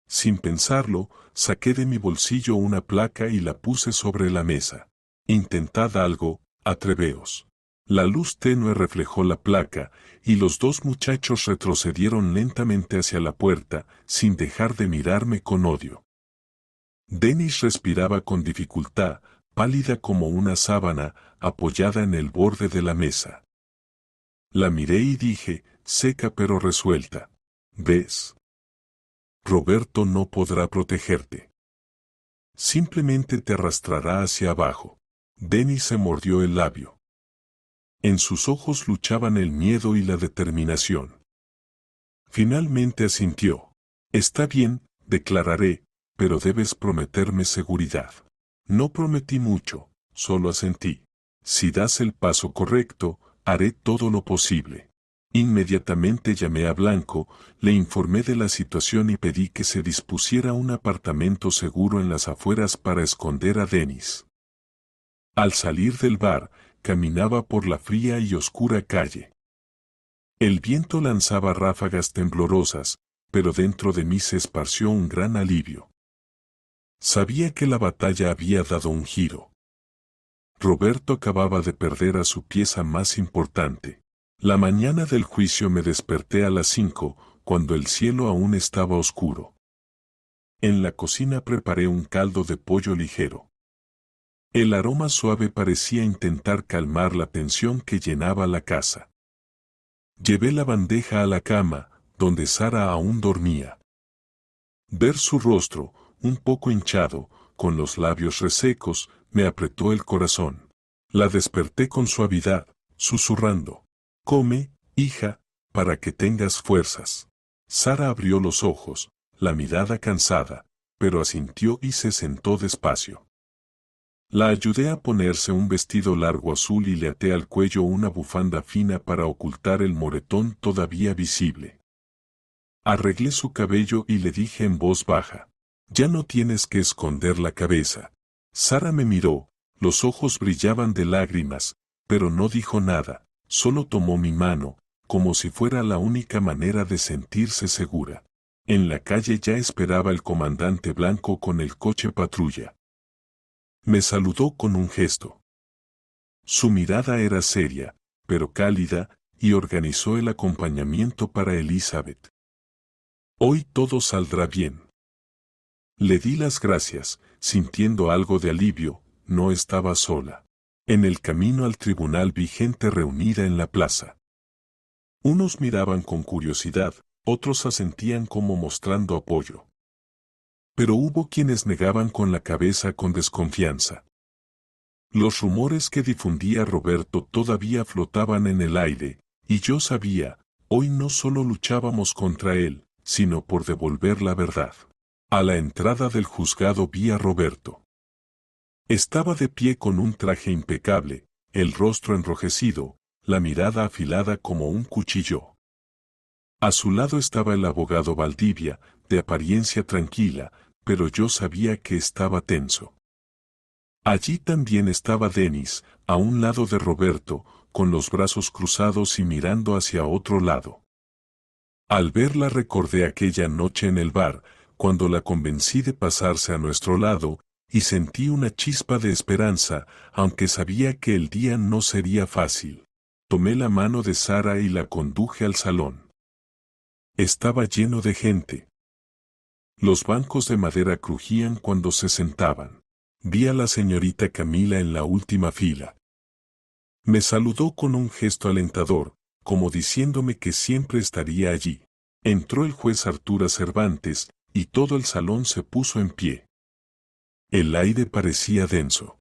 Sin pensarlo, saqué de mi bolsillo una placa y la puse sobre la mesa. Intentad algo, atreveos. La luz tenue reflejó la placa, y los dos muchachos retrocedieron lentamente hacia la puerta, sin dejar de mirarme con odio. Dennis respiraba con dificultad, pálida como una sábana, apoyada en el borde de la mesa. La miré y dije, seca pero resuelta. ¿Ves? Roberto no podrá protegerte. Simplemente te arrastrará hacia abajo. Dennis se mordió el labio. En sus ojos luchaban el miedo y la determinación. Finalmente asintió. Está bien, declararé, pero debes prometerme seguridad. No prometí mucho, solo asentí. Si das el paso correcto, haré todo lo posible. Inmediatamente llamé a Blanco, le informé de la situación y pedí que se dispusiera un apartamento seguro en las afueras para esconder a Dennis. Al salir del bar, caminaba por la fría y oscura calle. El viento lanzaba ráfagas temblorosas, pero dentro de mí se esparció un gran alivio. Sabía que la batalla había dado un giro. Roberto acababa de perder a su pieza más importante. La mañana del juicio me desperté a las 5, cuando el cielo aún estaba oscuro. En la cocina preparé un caldo de pollo ligero. El aroma suave parecía intentar calmar la tensión que llenaba la casa. Llevé la bandeja a la cama, donde Sara aún dormía. Ver su rostro, un poco hinchado, con los labios resecos, me apretó el corazón. La desperté con suavidad, susurrando. Come, hija, para que tengas fuerzas. Sara abrió los ojos, la mirada cansada, pero asintió y se sentó despacio. La ayudé a ponerse un vestido largo azul y le até al cuello una bufanda fina para ocultar el moretón todavía visible. Arreglé su cabello y le dije en voz baja, ya no tienes que esconder la cabeza. Sara me miró, los ojos brillaban de lágrimas, pero no dijo nada, solo tomó mi mano, como si fuera la única manera de sentirse segura. En la calle ya esperaba el comandante Blanco con el coche patrulla. Me saludó con un gesto. Su mirada era seria, pero cálida, y organizó el acompañamiento para Elizabeth. Hoy todo saldrá bien. Le di las gracias, sintiendo algo de alivio, no estaba sola. En el camino al tribunal vi gente reunida en la plaza. Unos miraban con curiosidad, otros asentían como mostrando apoyo. Pero hubo quienes negaban con la cabeza con desconfianza. Los rumores que difundía Roberto todavía flotaban en el aire, y yo sabía, hoy no solo luchábamos contra él, sino por devolver la verdad. A la entrada del juzgado vi a Roberto. Estaba de pie con un traje impecable, el rostro enrojecido, la mirada afilada como un cuchillo. A su lado estaba el abogado Valdivia, de apariencia tranquila, pero yo sabía que estaba tenso. Allí también estaba Dennis, a un lado de Roberto, con los brazos cruzados y mirando hacia otro lado. Al verla recordé aquella noche en el bar, cuando la convencí de pasarse a nuestro lado, y sentí una chispa de esperanza, aunque sabía que el día no sería fácil. Tomé la mano de Sara y la conduje al salón. Estaba lleno de gente. Los bancos de madera crujían cuando se sentaban. Vi a la señorita Camila en la última fila. Me saludó con un gesto alentador, como diciéndome que siempre estaría allí. Entró el juez Arturo Cervantes, y todo el salón se puso en pie. El aire parecía denso.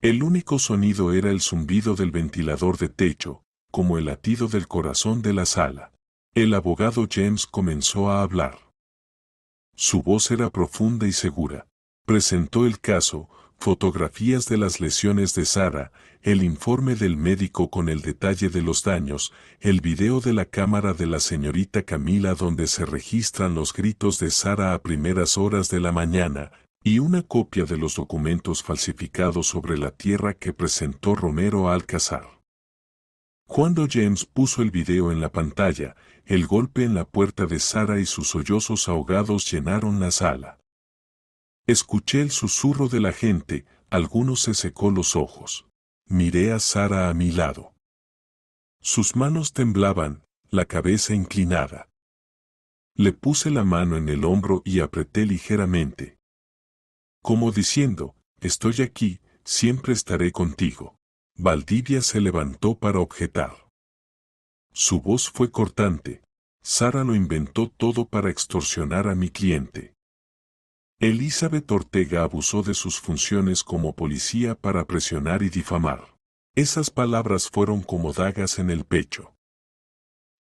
El único sonido era el zumbido del ventilador de techo, como el latido del corazón de la sala. El abogado James comenzó a hablar. Su voz era profunda y segura. Presentó el caso, fotografías de las lesiones de Sarah, el informe del médico con el detalle de los daños, el video de la cámara de la señorita Camila donde se registran los gritos de Sarah a primeras horas de la mañana, y una copia de los documentos falsificados sobre la tierra que presentó Romero Alcázar. Cuando James puso el video en la pantalla, el golpe en la puerta de Sarah y sus sollozos ahogados llenaron la sala. Escuché el susurro de la gente, algunos se secó los ojos. Miré a Sarah a mi lado. Sus manos temblaban, la cabeza inclinada. Le puse la mano en el hombro y apreté ligeramente. Como diciendo, estoy aquí, siempre estaré contigo. Valdivia se levantó para objetar. Su voz fue cortante. Sarah lo inventó todo para extorsionar a mi cliente. Elizabeth Ortega abusó de sus funciones como policía para presionar y difamar. Esas palabras fueron como dagas en el pecho.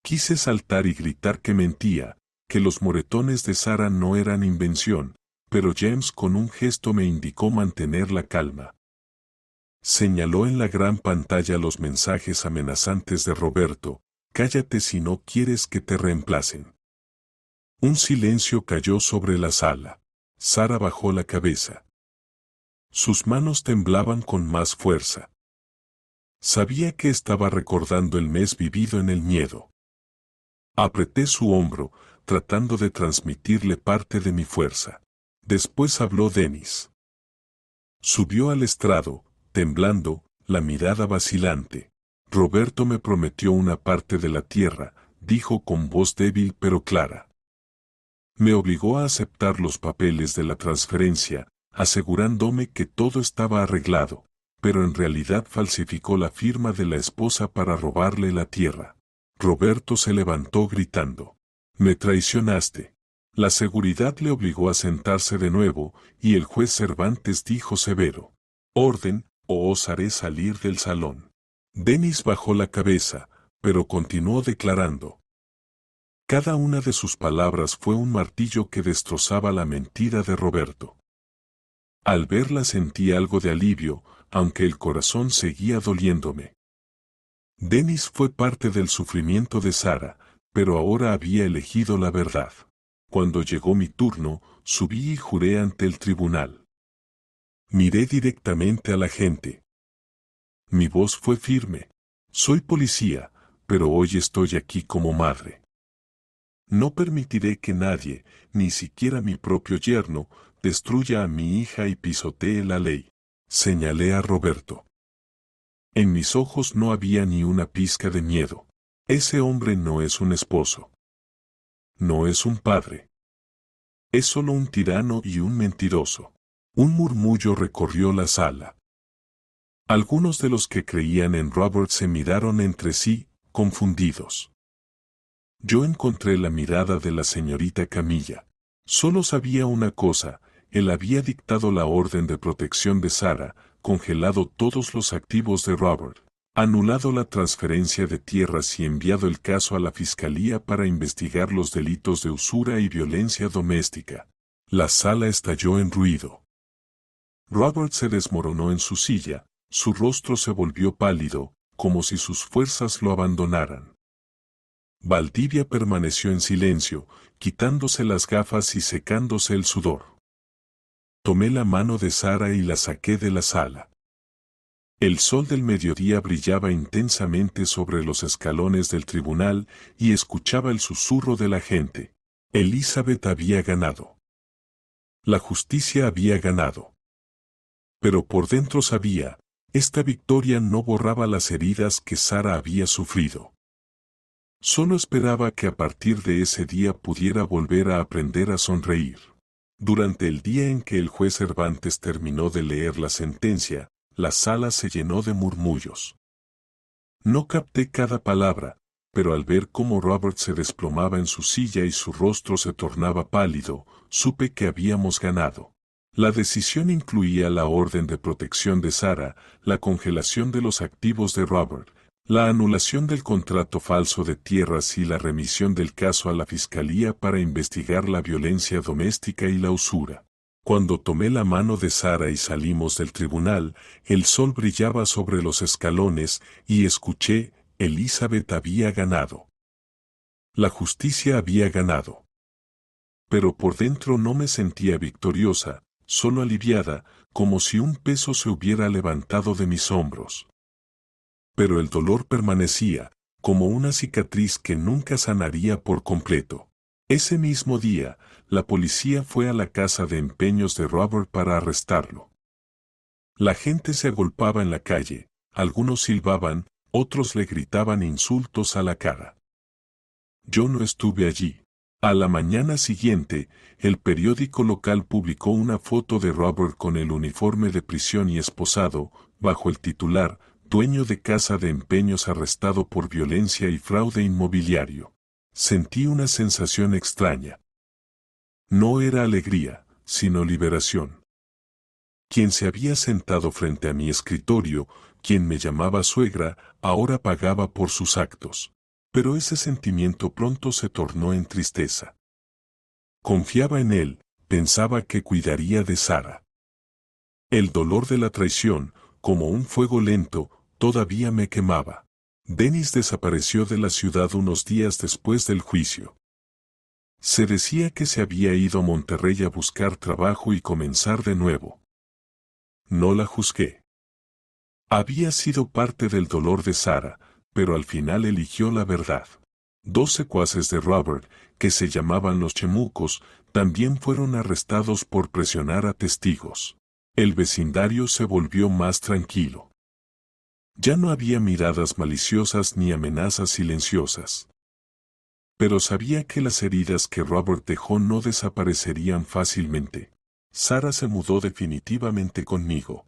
Quise saltar y gritar que mentía, que los moretones de Sarah no eran invención, pero James con un gesto me indicó mantener la calma. Señaló en la gran pantalla los mensajes amenazantes de Roberto, cállate si no quieres que te reemplacen. Un silencio cayó sobre la sala. Sarah bajó la cabeza. Sus manos temblaban con más fuerza. Sabía que estaba recordando el mes vivido en el miedo. Apreté su hombro, tratando de transmitirle parte de mi fuerza. Después habló Dennis. Subió al estrado, temblando, la mirada vacilante. Roberto me prometió una parte de la tierra, dijo con voz débil pero clara. Me obligó a aceptar los papeles de la transferencia, asegurándome que todo estaba arreglado, pero en realidad falsificó la firma de la esposa para robarle la tierra. Roberto se levantó gritando. Me traicionaste. La seguridad le obligó a sentarse de nuevo, y el juez Cervantes dijo severo. Orden, o os haré salir del salón. Dennis bajó la cabeza, pero continuó declarando. Cada una de sus palabras fue un martillo que destrozaba la mentira de Roberto. Al verla sentí algo de alivio, aunque el corazón seguía doliéndome. Dennis fue parte del sufrimiento de Sarah, pero ahora había elegido la verdad. Cuando llegó mi turno, subí y juré ante el tribunal. Miré directamente a la gente. Mi voz fue firme. Soy policía, pero hoy estoy aquí como madre. No permitiré que nadie, ni siquiera mi propio yerno, destruya a mi hija y pisotee la ley. Señalé a Roberto. En mis ojos no había ni una pizca de miedo. Ese hombre no es un esposo. No es un padre. Es solo un tirano y un mentiroso. Un murmullo recorrió la sala. Algunos de los que creían en Robert se miraron entre sí, confundidos. Yo encontré la mirada de la señorita Camilla. Solo sabía una cosa, él había dictado la orden de protección de Sarah, congelado todos los activos de Robert, anulado la transferencia de tierras y enviado el caso a la fiscalía para investigar los delitos de usura y violencia doméstica. La sala estalló en ruido. Robert se desmoronó en su silla, su rostro se volvió pálido, como si sus fuerzas lo abandonaran. Valdivia permaneció en silencio, quitándose las gafas y secándose el sudor. Tomé la mano de Sarah y la saqué de la sala. El sol del mediodía brillaba intensamente sobre los escalones del tribunal y escuchaba el susurro de la gente. Elizabeth había ganado. La justicia había ganado. Pero por dentro sabía, esta victoria no borraba las heridas que Sarah había sufrido. Solo esperaba que a partir de ese día pudiera volver a aprender a sonreír. Durante el día en que el juez Cervantes terminó de leer la sentencia, la sala se llenó de murmullos. No capté cada palabra, pero al ver cómo Robert se desplomaba en su silla y su rostro se tornaba pálido, supe que habíamos ganado. La decisión incluía la orden de protección de Sarah, la congelación de los activos de Robert, la anulación del contrato falso de tierras y la remisión del caso a la fiscalía para investigar la violencia doméstica y la usura. Cuando tomé la mano de Sarah y salimos del tribunal, el sol brillaba sobre los escalones y escuché, Elizabeth había ganado. La justicia había ganado. Pero por dentro no me sentía victoriosa, solo aliviada, como si un peso se hubiera levantado de mis hombros. Pero el dolor permanecía, como una cicatriz que nunca sanaría por completo. Ese mismo día, la policía fue a la casa de empeños de Robert para arrestarlo. La gente se agolpaba en la calle, algunos silbaban, otros le gritaban insultos a la cara. Yo no estuve allí. A la mañana siguiente, el periódico local publicó una foto de Robert con el uniforme de prisión y esposado, bajo el titular, dueño de casa de empeños arrestado por violencia y fraude inmobiliario. Sentí una sensación extraña. No era alegría, sino liberación. Quien se había sentado frente a mi escritorio, quien me llamaba suegra, ahora pagaba por sus actos. Pero ese sentimiento pronto se tornó en tristeza. Confiaba en él, pensaba que cuidaría de Sarah. El dolor de la traición, como un fuego lento, todavía me quemaba. Dennis desapareció de la ciudad unos días después del juicio. Se decía que se había ido a Monterrey a buscar trabajo y comenzar de nuevo. No la juzgué. Había sido parte del dolor de Sarah, pero al final eligió la verdad. 2 secuaces de Robert, que se llamaban los Chemucos, también fueron arrestados por presionar a testigos. El vecindario se volvió más tranquilo. Ya no había miradas maliciosas ni amenazas silenciosas. Pero sabía que las heridas que Robert dejó no desaparecerían fácilmente. Sarah se mudó definitivamente conmigo.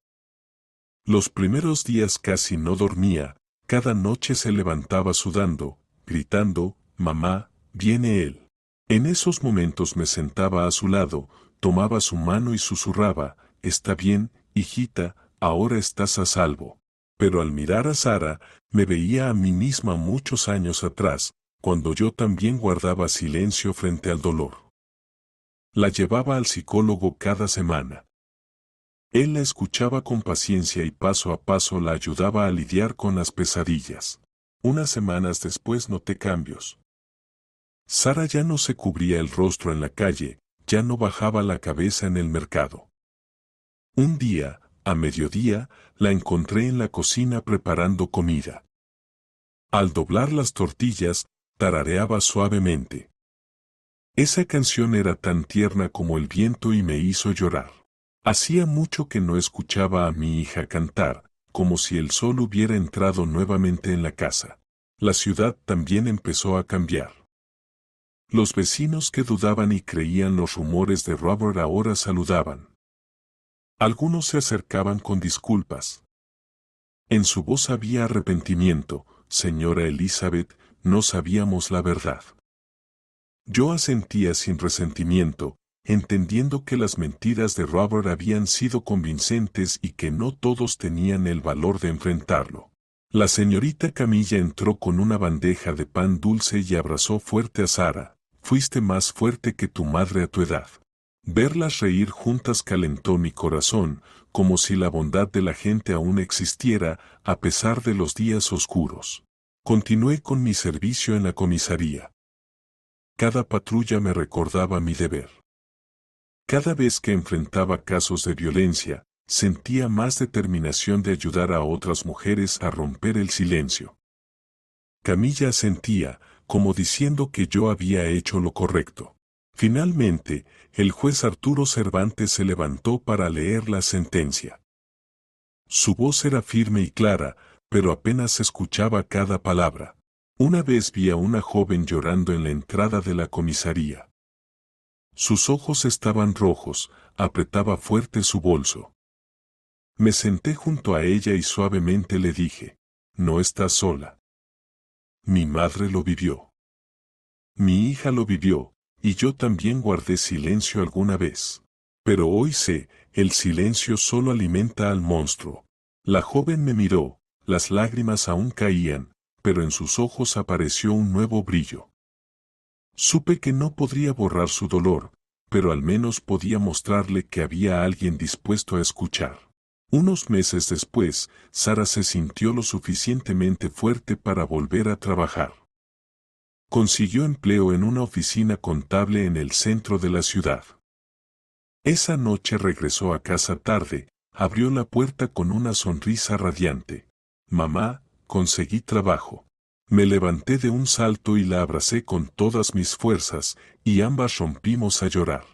Los primeros días casi no dormía, cada noche se levantaba sudando, gritando, «Mamá, viene él». En esos momentos me sentaba a su lado, tomaba su mano y susurraba, «Está bien, hijita, ahora estás a salvo». Pero al mirar a Sarah, me veía a mí misma muchos años atrás, cuando yo también guardaba silencio frente al dolor. La llevaba al psicólogo cada semana. Él la escuchaba con paciencia y paso a paso la ayudaba a lidiar con las pesadillas. Unas semanas después noté cambios. Sarah ya no se cubría el rostro en la calle, ya no bajaba la cabeza en el mercado. Un día, a mediodía, la encontré en la cocina preparando comida. Al doblar las tortillas, tarareaba suavemente. Esa canción era tan tierna como el viento y me hizo llorar. Hacía mucho que no escuchaba a mi hija cantar, como si el sol hubiera entrado nuevamente en la casa. La ciudad también empezó a cambiar. Los vecinos que dudaban y creían los rumores de Robert ahora saludaban. Algunos se acercaban con disculpas. En su voz había arrepentimiento, señora Elizabeth, no sabíamos la verdad. Yo asentía sin resentimiento, entendiendo que las mentiras de Robert habían sido convincentes y que no todos tenían el valor de enfrentarlo. La señorita Camilla entró con una bandeja de pan dulce y abrazó fuerte a Sarah. Fuiste más fuerte que tu madre a tu edad. Verlas reír juntas calentó mi corazón, como si la bondad de la gente aún existiera, a pesar de los días oscuros. Continué con mi servicio en la comisaría. Cada patrulla me recordaba mi deber. Cada vez que enfrentaba casos de violencia, sentía más determinación de ayudar a otras mujeres a romper el silencio. Camilla asentía, como diciendo que yo había hecho lo correcto. Finalmente, el juez Arturo Cervantes se levantó para leer la sentencia. Su voz era firme y clara, pero apenas escuchaba cada palabra. Una vez vi a una joven llorando en la entrada de la comisaría. Sus ojos estaban rojos, apretaba fuerte su bolso. Me senté junto a ella y suavemente le dije, no estás sola. Mi madre lo vivió. Mi hija lo vivió, y yo también guardé silencio alguna vez. Pero hoy sé, el silencio solo alimenta al monstruo. La joven me miró, las lágrimas aún caían, pero en sus ojos apareció un nuevo brillo. Supe que no podría borrar su dolor, pero al menos podía mostrarle que había alguien dispuesto a escuchar. Unos meses después, Sara se sintió lo suficientemente fuerte para volver a trabajar. Consiguió empleo en una oficina contable en el centro de la ciudad. Esa noche regresó a casa tarde, abrió la puerta con una sonrisa radiante. Mamá, conseguí trabajo. Me levanté de un salto y la abracé con todas mis fuerzas, y ambas rompimos a llorar.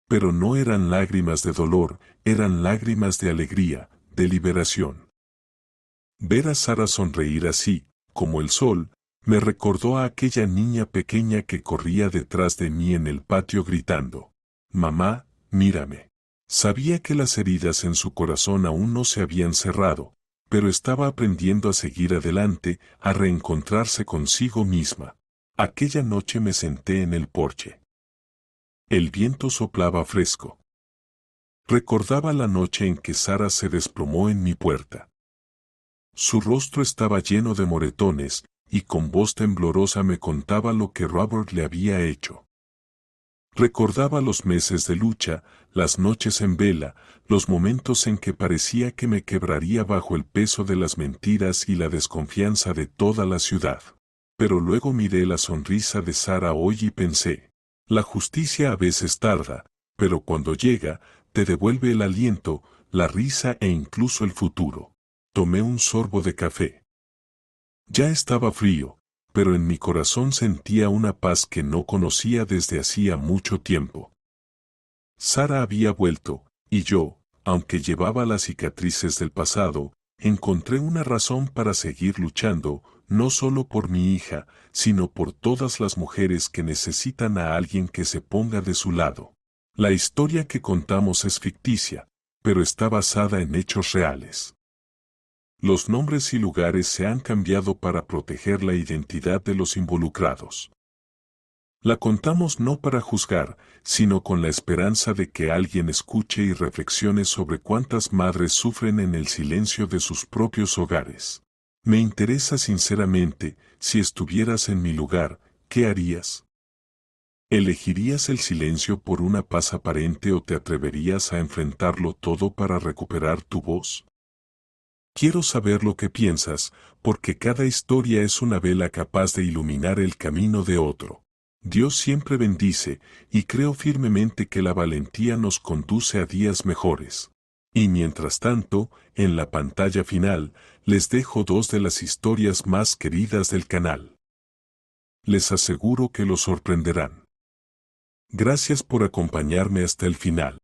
Pero no eran lágrimas de dolor, eran lágrimas de alegría, de liberación. Ver a Sara sonreír así, como el sol, me recordó a aquella niña pequeña que corría detrás de mí en el patio gritando: «Mamá, mírame». Sabía que las heridas en su corazón aún no se habían cerrado, pero estaba aprendiendo a seguir adelante, a reencontrarse consigo misma. Aquella noche me senté en el porche. El viento soplaba fresco. Recordaba la noche en que Sara se desplomó en mi puerta. Su rostro estaba lleno de moretones, y con voz temblorosa me contaba lo que Robert le había hecho. Recordaba los meses de lucha, las noches en vela, los momentos en que parecía que me quebraría bajo el peso de las mentiras y la desconfianza de toda la ciudad. Pero luego miré la sonrisa de Sara hoy y pensé: la justicia a veces tarda, pero cuando llega, te devuelve el aliento, la risa e incluso el futuro. Tomé un sorbo de café. Ya estaba frío, pero en mi corazón sentía una paz que no conocía desde hacía mucho tiempo. Sara había vuelto, y yo, aunque llevaba las cicatrices del pasado, encontré una razón para seguir luchando, no solo por mi hija, sino por todas las mujeres que necesitan a alguien que se ponga de su lado. La historia que contamos es ficticia, pero está basada en hechos reales. Los nombres y lugares se han cambiado para proteger la identidad de los involucrados. La contamos no para juzgar, sino con la esperanza de que alguien escuche y reflexione sobre cuántas madres sufren en el silencio de sus propios hogares. Me interesa sinceramente, si estuvieras en mi lugar, ¿qué harías? ¿Elegirías el silencio por una paz aparente o te atreverías a enfrentarlo todo para recuperar tu voz? Quiero saber lo que piensas, porque cada historia es una vela capaz de iluminar el camino de otro. Dios siempre bendice, y creo firmemente que la valentía nos conduce a días mejores. Y mientras tanto, en la pantalla final, les dejo dos de las historias más queridas del canal. Les aseguro que los sorprenderán. Gracias por acompañarme hasta el final.